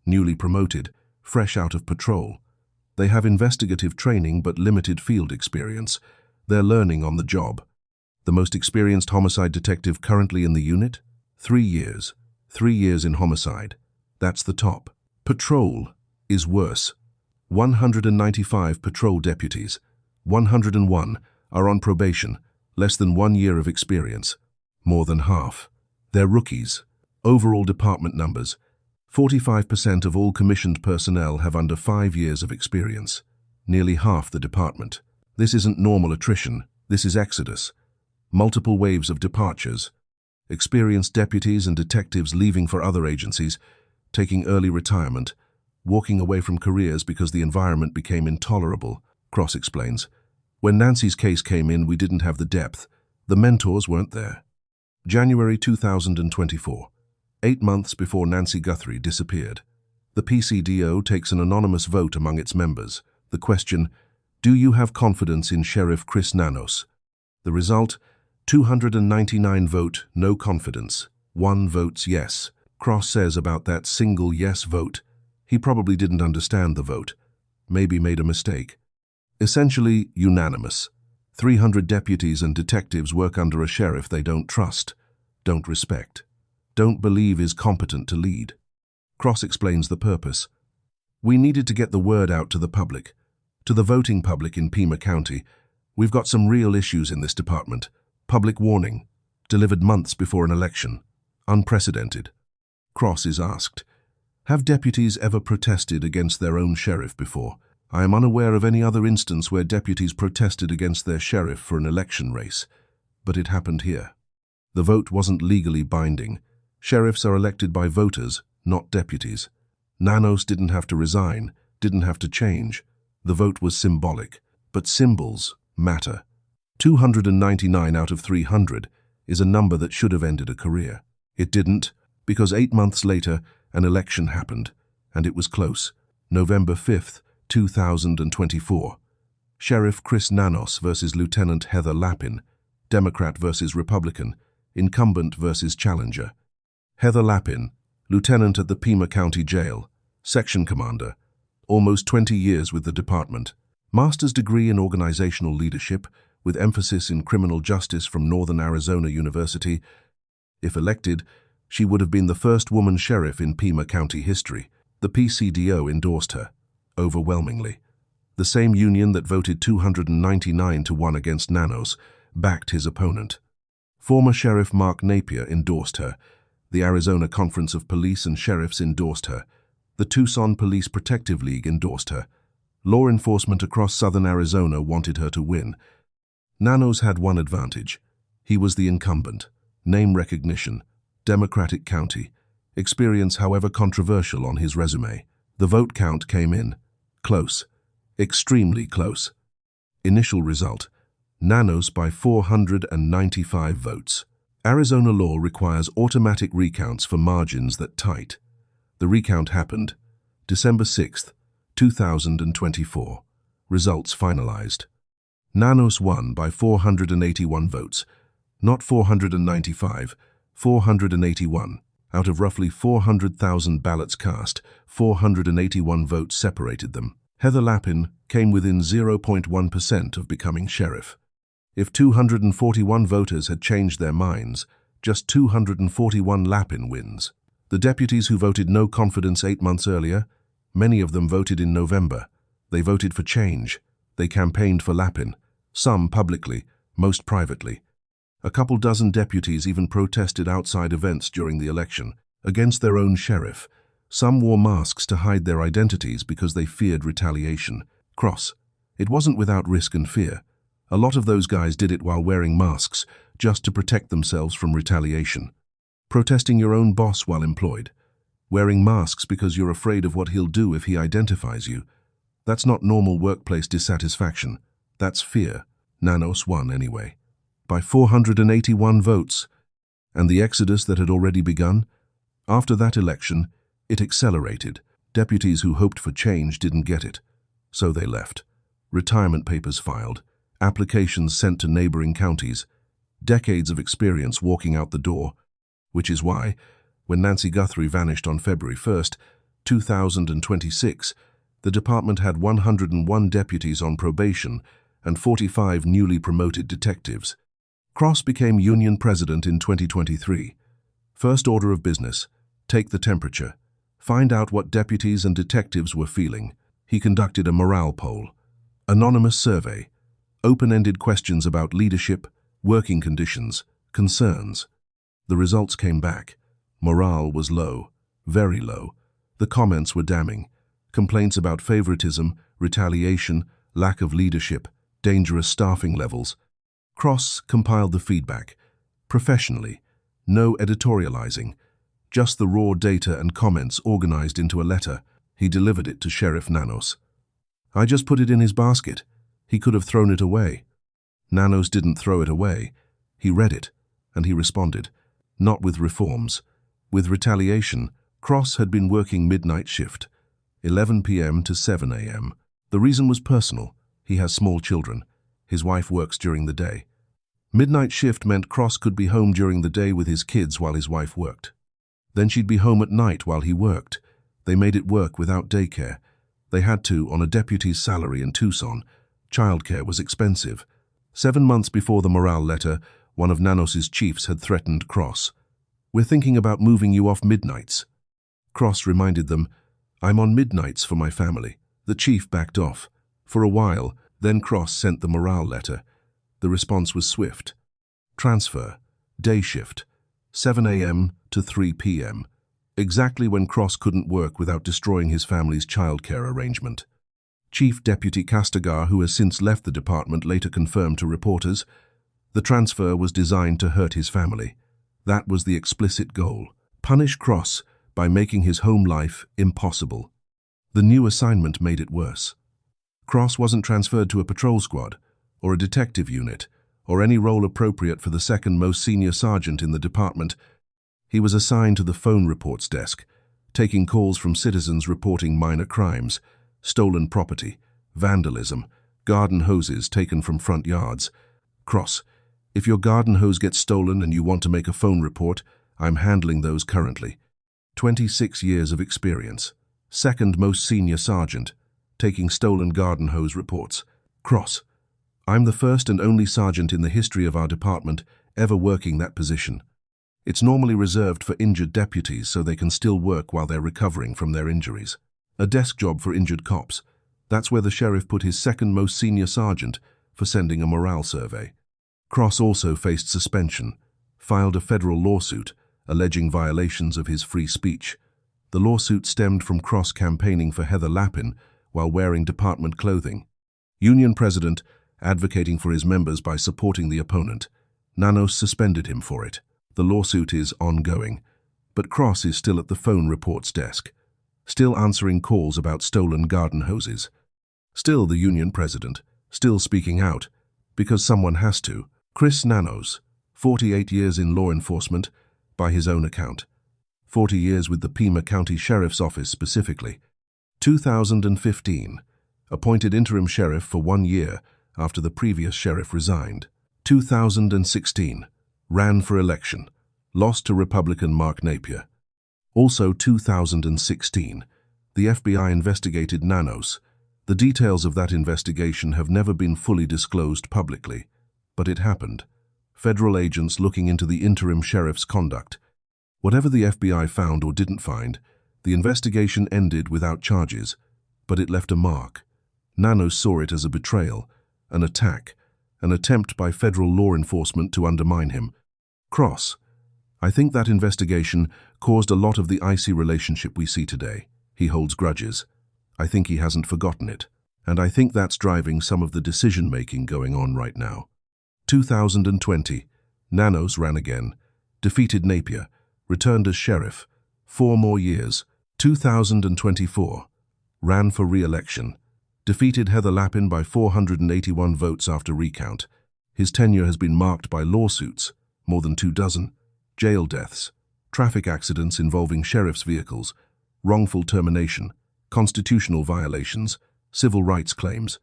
newly promoted, fresh out of patrol. They have investigative training but limited field experience. They're learning on the job. The most experienced homicide detective currently in the unit? 3 years. 3 years in homicide. That's the top. Patrol is worse. 195 patrol deputies. 101 are on probation, less than 1 year of experience. More than half. They're rookies. Overall department numbers. 45% of all commissioned personnel have under 5 years of experience. Nearly half the department. This isn't normal attrition. This is exodus. Multiple waves of departures. Experienced deputies and detectives leaving for other agencies, taking early retirement, walking away from careers because the environment became intolerable, Cross explains. When Nancy's case came in, we didn't have the depth. The mentors weren't there. January 2024. 8 months before Nancy Guthrie disappeared. The PCDO takes an anonymous vote among its members. The question, do you have confidence in Sheriff Chris Nanos? The result, 299 vote no confidence, 1 votes yes. Cross says about that single yes vote, he probably didn't understand the vote, maybe made a mistake. Essentially unanimous. 300 deputies and detectives work under a sheriff they don't trust, don't respect, don't believe is competent to lead. Cross explains the purpose. We needed to get the word out to the public, to the voting public in Pima County. We've got some real issues in this department. Public warning, delivered months before an election. Unprecedented. Cross is asked, have deputies ever protested against their own sheriff before? I am unaware of any other instance where deputies protested against their sheriff for an election race, but it happened here. The vote wasn't legally binding. Sheriffs are elected by voters, not deputies. Nanos didn't have to resign, didn't have to change. The vote was symbolic, but symbols matter. 299 out of 300 is a number that should have ended a career. It didn't, because 8 months later, an election happened, and it was close. November 5th, 2024. Sheriff Chris Nanos versus Lieutenant Heather Lapin, Democrat versus Republican, incumbent versus challenger. Heather Lapin, lieutenant at the Pima County Jail, section commander, almost 20 years with the department, master's degree in organizational leadership with emphasis in criminal justice from Northern Arizona University. If elected, she would have been the first woman sheriff in Pima County history. The PCDO endorsed her, overwhelmingly. The same union that voted 299-1 against Nanos backed his opponent. Former Sheriff Mark Napier endorsed her. The Arizona Conference of Police and Sheriffs endorsed her. The Tucson Police Protective League endorsed her. Law enforcement across southern Arizona wanted her to win. Nanos had one advantage. He was the incumbent. Name recognition. Democratic county. Experience, however controversial, on his resume. The vote count came in. Close. Extremely close. Initial result. Nanos by 495 votes. Arizona law requires automatic recounts for margins that tight. The recount happened. December 6th, 2024. Results finalized. Nanos won by 481 votes. Not 495, 481. Out of roughly 400,000 ballots cast, 481 votes separated them. Heather Lapin came within 0.1% of becoming sheriff. If 241 voters had changed their minds, just 241 Lapin wins. The deputies who voted no confidence 8 months earlier, many of them voted in November. They voted for change. They campaigned for Lapin, some publicly, most privately. A couple dozen deputies even protested outside events during the election, against their own sheriff. Some wore masks to hide their identities because they feared retaliation. Cross. It wasn't without risk and fear. A lot of those guys did it while wearing masks, just to protect themselves from retaliation. Protesting your own boss while employed. Wearing masks because you're afraid of what he'll do if he identifies you. That's not normal workplace dissatisfaction. That's fear. Nanos won anyway. By 481 votes. And the exodus that had already begun? After that election, it accelerated. Deputies who hoped for change didn't get it. So they left. Retirement papers filed. Applications sent to neighboring counties. Decades of experience walking out the door. Which is why, when Nancy Guthrie vanished on February 1st, 2026, the department had 101 deputies on probation and 45 newly promoted detectives. Cross became union president in 2023. First order of business, take the temperature. Find out what deputies and detectives were feeling. He conducted a morale poll. Anonymous survey. Open-ended questions about leadership, working conditions, concerns. The results came back. Morale was low, very low. The comments were damning. Complaints about favoritism, retaliation, lack of leadership, dangerous staffing levels. Cross compiled the feedback. Professionally. No editorializing. Just the raw data and comments organized into a letter. He delivered it to Sheriff Nanos. I just put it in his basket. He could have thrown it away. Nanos didn't throw it away. He read it, and he responded. Not with reforms. With retaliation. Cross had been working midnight shift, 11 p.m. to 7 a.m. The reason was personal. He has small children. His wife works during the day. Midnight shift meant Cross could be home during the day with his kids while his wife worked. Then she'd be home at night while he worked. They made it work without daycare. They had to on a deputy's salary in Tucson. Childcare was expensive. 7 months before the morale letter, one of Nanos's chiefs had threatened Cross. We're thinking about moving you off midnights. Cross reminded them, I'm on midnights for my family. The chief backed off. For a while, then Cross sent the morale letter. The response was swift. Transfer. Day shift. 7 a.m. to 3 p.m. Exactly when Cross couldn't work without destroying his family's childcare arrangement. Chief Deputy Castigar, who has since left the department, later confirmed to reporters, the transfer was designed to hurt his family. That was the explicit goal. Punish Cross by making his home life impossible. The new assignment made it worse. Cross wasn't transferred to a patrol squad, or a detective unit, or any role appropriate for the second most senior sergeant in the department. He was assigned to the phone reports desk, taking calls from citizens reporting minor crimes, stolen property, vandalism, garden hoses taken from front yards. Cross, if your garden hose gets stolen and you want to make a phone report, I'm handling those currently. 26 years of experience. Second most senior sergeant, taking stolen garden hose reports. Cross, I'm the first and only sergeant in the history of our department ever working that position. It's normally reserved for injured deputies so they can still work while they're recovering from their injuries. A desk job for injured cops. That's where the sheriff put his second most senior sergeant for sending a morale survey. Cross also faced suspension, filed a federal lawsuit alleging violations of his free speech. The lawsuit stemmed from Cross campaigning for Heather Lapin while wearing department clothing. Union president advocating for his members by supporting the opponent. Nanos suspended him for it. The lawsuit is ongoing, but Cross is still at the phone reports desk, still answering calls about stolen garden hoses. Still the union president, still speaking out, because someone has to. Chris Nanos, 48 years in law enforcement, by his own account. 40 years with the Pima County Sheriff's Office specifically. 2015, appointed interim sheriff for 1 year after the previous sheriff resigned. 2016, ran for election, lost to Republican Mark Napier. Also 2016, the FBI investigated Nanos. The details of that investigation have never been fully disclosed publicly. But it happened. Federal agents looking into the interim sheriff's conduct. Whatever the FBI found or didn't find, the investigation ended without charges, but it left a mark. Nanos saw it as a betrayal, an attack, an attempt by federal law enforcement to undermine him. Cross. I think that investigation caused a lot of the icy relationship we see today. He holds grudges. I think he hasn't forgotten it. And I think that's driving some of the decision-making going on right now. 2020. Nanos ran again. Defeated Napier. Returned as sheriff. 4 more years. 2024. Ran for re-election. Defeated Heather Lappin by 481 votes after recount. His tenure has been marked by lawsuits, more than 24, jail deaths, traffic accidents involving sheriff's vehicles, wrongful termination, constitutional violations, civil rights claims.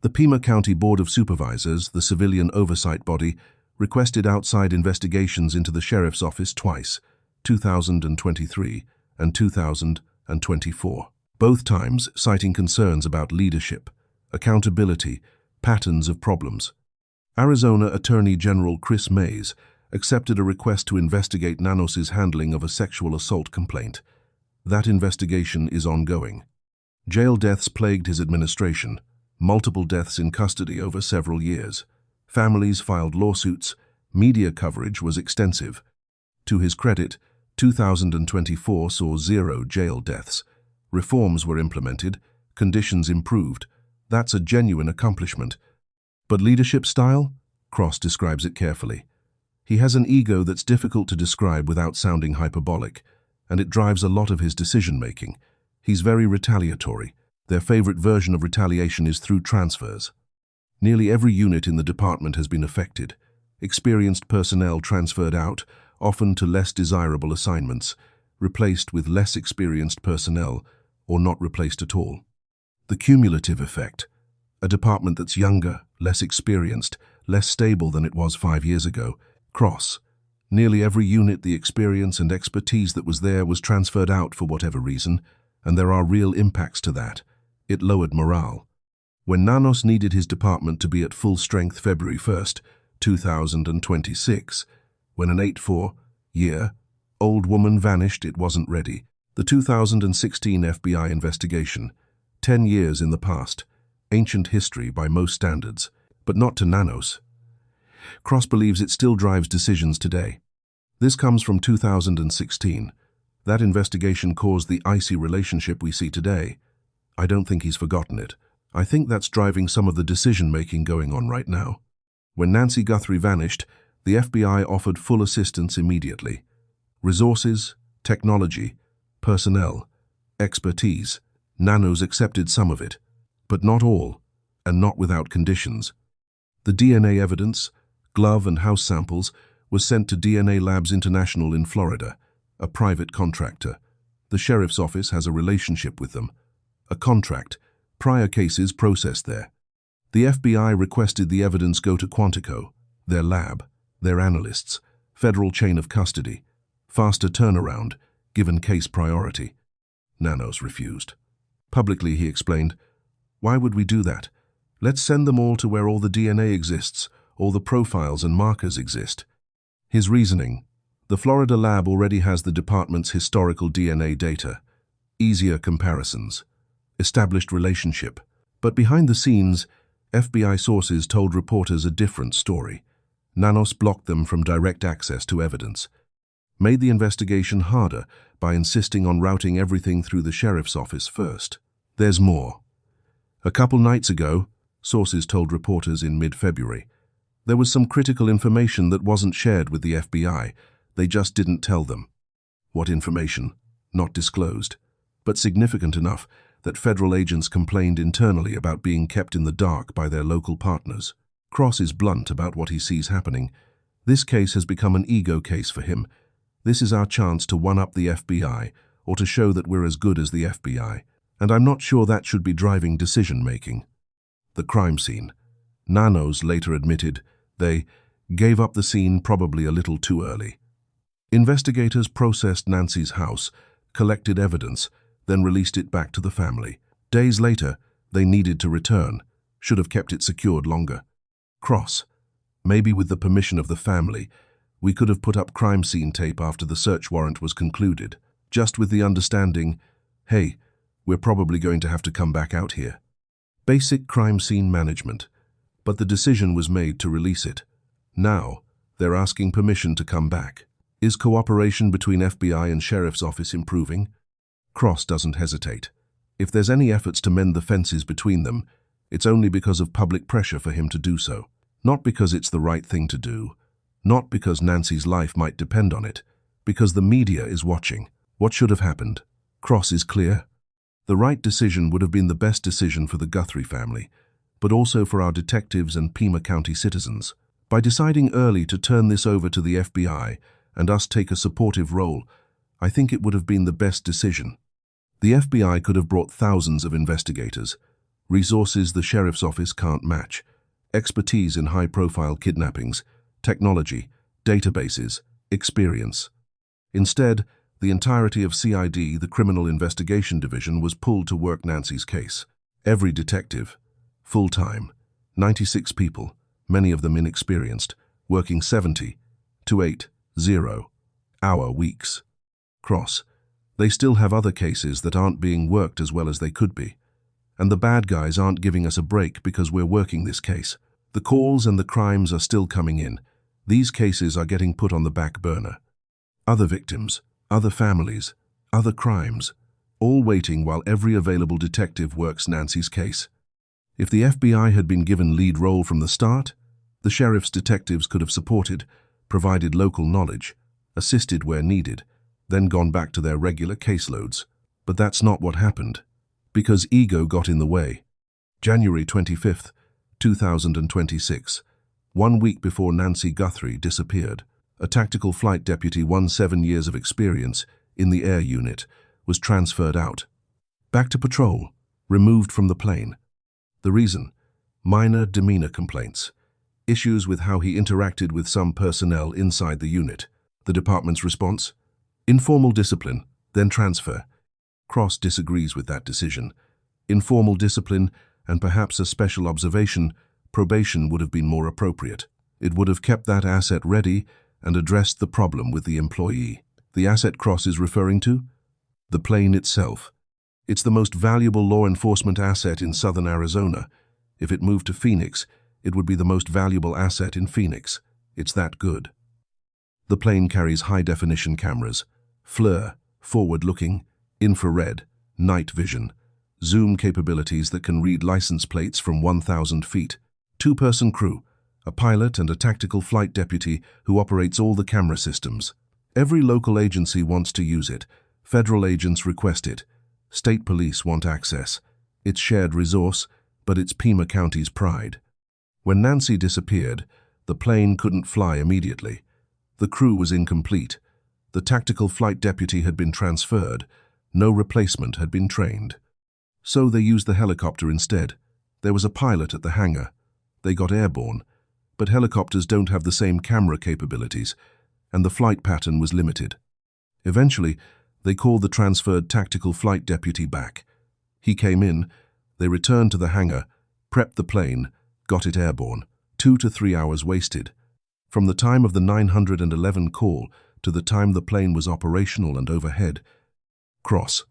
The Pima County Board of Supervisors, the civilian oversight body, requested outside investigations into the sheriff's office twice, 2023 and 2024. Both times citing concerns about leadership, accountability, patterns of problems. Arizona Attorney General Chris Mays accepted a request to investigate Nanos's handling of a sexual assault complaint. That investigation is ongoing. Jail deaths plagued his administration, multiple deaths in custody over several years. Families filed lawsuits, media coverage was extensive. To his credit, 2024 saw 0 jail deaths. Reforms were implemented, conditions improved. That's a genuine accomplishment. But leadership style? Cross describes it carefully. He has an ego that's difficult to describe without sounding hyperbolic, and it drives a lot of his decision-making. He's very retaliatory. Their favorite version of retaliation is through transfers. Nearly every unit in the department has been affected. Experienced personnel transferred out, often to less desirable assignments, replaced with less experienced personnel, or not replaced at all. The cumulative effect. A department that's younger, less experienced, less stable than it was 5 years ago. Cross. Nearly every unit, the experience and expertise that was there was transferred out for whatever reason, and there are real impacts to that. It lowered morale. When Nanos needed his department to be at full strength February 1st, 2026, when an 84-year-old woman vanished, it wasn't ready. The 2016 FBI investigation, 10 years in the past, ancient history by most standards, but not to Nanos. Cross believes it still drives decisions today. This comes from 2016. That investigation caused the icy relationship we see today. I don't think he's forgotten it. I think that's driving some of the decision-making going on right now. When Nancy Guthrie vanished, the FBI offered full assistance immediately. Resources, technology, personnel, expertise. Nanos accepted some of it, but not all, and not without conditions. The DNA evidence, glove and house samples, was sent to DNA Labs International in Florida, a private contractor. The sheriff's office has a relationship with them. A contract, prior cases processed there. The FBI requested the evidence go to Quantico, their lab, their analysts, federal chain of custody, faster turnaround, given case priority. Nanos refused. Publicly, he explained, "Why would we do that? Let's send them all to where all the DNA exists, all the profiles and markers exist." His reasoning: the Florida lab already has the department's historical DNA data, easier comparisons, established relationship. But behind the scenes, FBI sources told reporters a different story. Nanos blocked them from direct access to evidence, made the investigation harder by insisting on routing everything through the sheriff's office first. There's more. A couple nights ago, sources told reporters in mid-February, there was some critical information that wasn't shared with the FBI. They just didn't tell them. What information? Not disclosed, but significant enough that federal agents complained internally about being kept in the dark by their local partners. Cross is blunt about what he sees happening. This case has become an ego case for him. This is our chance to one-up the FBI, or to show that we're as good as the FBI. And I'm not sure that should be driving decision-making. The crime scene. Nanos later admitted they gave up the scene probably a little too early. Investigators processed Nancy's house, collected evidence, then released it back to the family. Days later, they needed to return, should have kept it secured longer. Cross. Maybe with the permission of the family, we could have put up crime scene tape after the search warrant was concluded, just with the understanding, hey, we're probably going to have to come back out here. Basic crime scene management. But the decision was made to release it. Now, they're asking permission to come back. Is cooperation between FBI and Sheriff's Office improving? Cross doesn't hesitate. If there's any efforts to mend the fences between them, it's only because of public pressure for him to do so. Not because it's the right thing to do. Not because Nancy's life might depend on it. Because the media is watching. What should have happened? Cross is clear. The right decision would have been the best decision for the Guthrie family, but also for our detectives and Pima County citizens. By deciding early to turn this over to the FBI and us take a supportive role, I think it would have been the best decision. The FBI could have brought thousands of investigators, resources the Sheriff's Office can't match, expertise in high-profile kidnappings, technology, databases, experience. Instead, the entirety of CID, the Criminal Investigation Division, was pulled to work Nancy's case. Every detective, full-time, 96 people, many of them inexperienced, working 70 to 80-hour weeks. Cross. They still have other cases that aren't being worked as well as they could be. And the bad guys aren't giving us a break because we're working this case. The calls and the crimes are still coming in. These cases are getting put on the back burner. Other victims, other families, other crimes, all waiting while every available detective works Nancy's case. If the FBI had been given lead role from the start, the sheriff's detectives could have supported, provided local knowledge, assisted where needed, then gone back to their regular caseloads. But that's not what happened, because ego got in the way. January 25th, 2026, 1 week before Nancy Guthrie disappeared, a tactical flight deputy 17 years of experience in the air unit was transferred out. Back to patrol, removed from the plane. The reason? Minor demeanor complaints. Issues with how he interacted with some personnel inside the unit. The department's response? Informal discipline, then transfer. Cross disagrees with that decision. Informal discipline, and perhaps a special observation, probation would have been more appropriate. It would have kept that asset ready and addressed the problem with the employee. The asset Cross is referring to? The plane itself. It's the most valuable law enforcement asset in southern Arizona. If it moved to Phoenix, it would be the most valuable asset in Phoenix. It's that good. The plane carries high-definition cameras, FLIR, forward-looking, infrared, night vision, zoom capabilities that can read license plates from 1,000 feet. Two-person crew, a pilot and a tactical flight deputy who operates all the camera systems. Every local agency wants to use it. Federal agents request it. State police want access. It's shared resource, but it's Pima County's pride. When Nancy disappeared, the plane couldn't fly immediately. The crew was incomplete. The tactical flight deputy had been transferred. No replacement had been trained. So they used the helicopter instead. There was a pilot at the hangar. They got airborne. But helicopters don't have the same camera capabilities, and the flight pattern was limited. Eventually, they called the transferred tactical flight deputy back. He came in, they returned to the hangar, prepped the plane, got it airborne. 2 to 3 hours wasted. From the time of the 911 call to the time the plane was operational and overhead. Cross.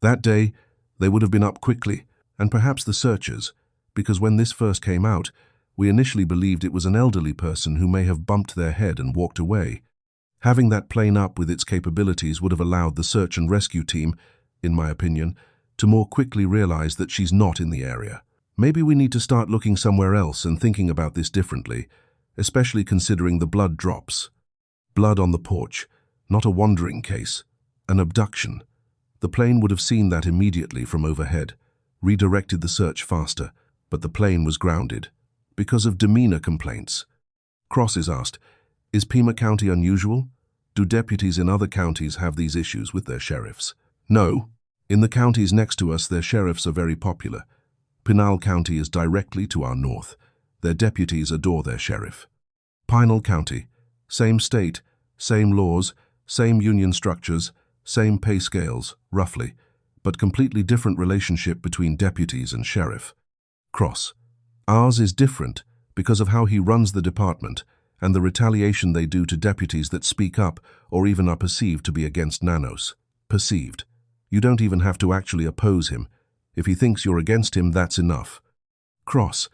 That day, they would have been up quickly, and perhaps the searchers, because when this first came out, we initially believed it was an elderly person who may have bumped their head and walked away. Having that plane up with its capabilities would have allowed the search and rescue team, in my opinion, to more quickly realize that she's not in the area. Maybe we need to start looking somewhere else and thinking about this differently, especially considering the blood drops. Blood on the porch, not a wandering case, an abduction. The plane would have seen that immediately from overhead, redirected the search faster, but the plane was grounded because of demeanor complaints. Cross is asked, is Pima County unusual? Do deputies in other counties have these issues with their sheriffs? No. In the counties next to us, their sheriffs are very popular. Pinal County is directly to our north. Their deputies adore their sheriff. Pinal County, same state, same laws, same union structures, same pay scales, roughly, but completely different relationship between deputies and sheriff. Cross. Ours is different because of how he runs the department and the retaliation they do to deputies that speak up or even are perceived to be against Nanos. Perceived. You don't even have to actually oppose him. If he thinks you're against him, that's enough. Cross.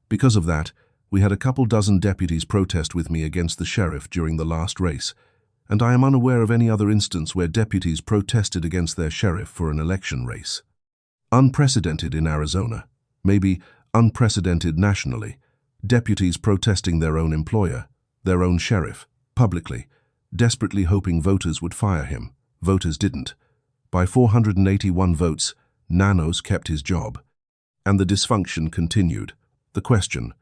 Because of that, we had a couple dozen deputies protest with me against the sheriff during the last race, and I am unaware of any other instance where deputies protested against their sheriff for an election race. Unprecedented in Arizona. Maybe unprecedented nationally. Deputies protesting their own employer, their own sheriff, publicly, desperately hoping voters would fire him. Voters didn't. By 481 votes, Nanos kept his job. And the dysfunction continued. The question: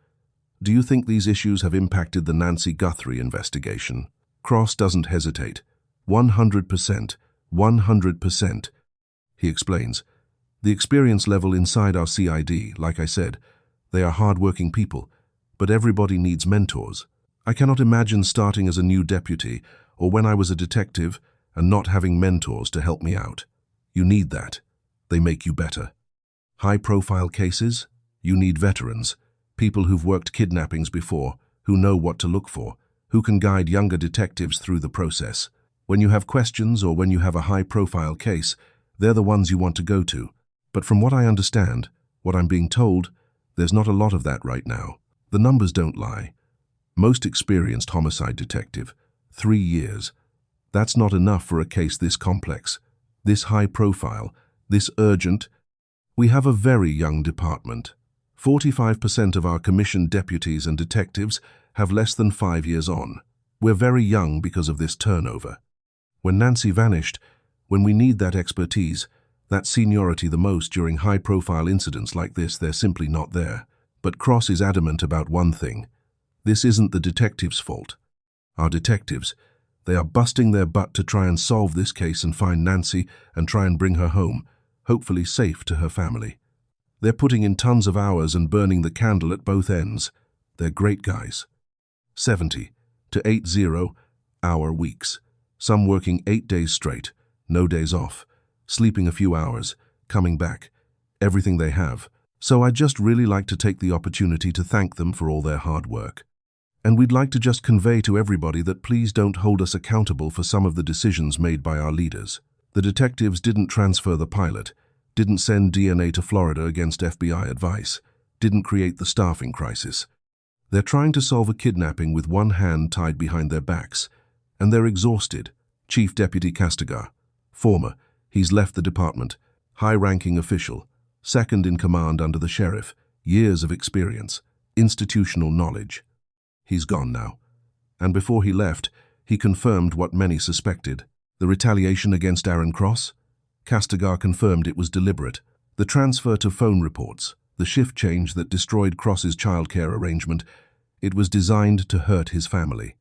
do you think these issues have impacted the Nancy Guthrie investigation? Cross doesn't hesitate. 100%. 100%. He explains. The experience level inside our CID, like I said, they are hard-working people, but everybody needs mentors. I cannot imagine starting as a new deputy or when I was a detective and not having mentors to help me out. You need that. They make you better. High-profile cases? You need veterans, people who've worked kidnappings before, who know what to look for, who can guide younger detectives through the process. When you have questions or when you have a high-profile case, they're the ones you want to go to. But from what I understand, what I'm being told, there's not a lot of that right now. The numbers don't lie. Most experienced homicide detective, 3 years. That's not enough for a case this complex, this high profile, this urgent. We have a very young department. 45% of our commissioned deputies and detectives have less than 5 years on. We're very young because of this turnover. When Nancy vanished, when we need that expertise, that seniority the most during high-profile incidents like this, they're simply not there. But Cross is adamant about one thing. This isn't the detectives' fault. Our detectives, they are busting their butt to try and solve this case and find Nancy and try and bring her home, hopefully safe to her family. They're putting in tons of hours and burning the candle at both ends. They're great guys. 70 to 80-hour weeks. Some working 8 days straight, no days off, sleeping a few hours, coming back, everything they have. So I'd just really like to take the opportunity to thank them for all their hard work. And we'd like to just convey to everybody that please don't hold us accountable for some of the decisions made by our leaders. The detectives didn't transfer the pilot, didn't send DNA to Florida against FBI advice, didn't create the staffing crisis. They're trying to solve a kidnapping with one hand tied behind their backs, and they're exhausted. Chief Deputy Castigar, former, he's left the department, high-ranking official, second in command under the sheriff, years of experience, institutional knowledge. He's gone now. And before he left, he confirmed what many suspected. The retaliation against Aaron Cross? Castigar confirmed it was deliberate. The transfer to phone reports, the shift change that destroyed Cross's childcare arrangement, it was designed to hurt his family.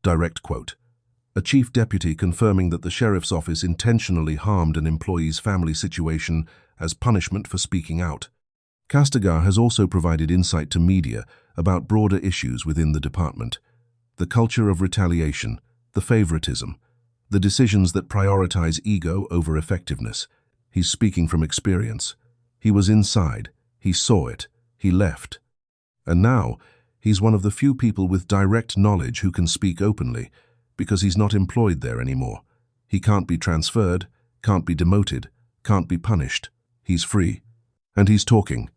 Direct quote. A chief deputy confirming that the sheriff's office intentionally harmed an employee's family situation as punishment for speaking out. Castigar has also provided insight to media about broader issues within the department. The culture of retaliation, the favoritism, the decisions that prioritize ego over effectiveness. He's speaking from experience. He was inside, he saw it, he left. And now, he's one of the few people with direct knowledge who can speak openly, because he's not employed there anymore. He can't be transferred, can't be demoted, can't be punished. He's free. And he's talking.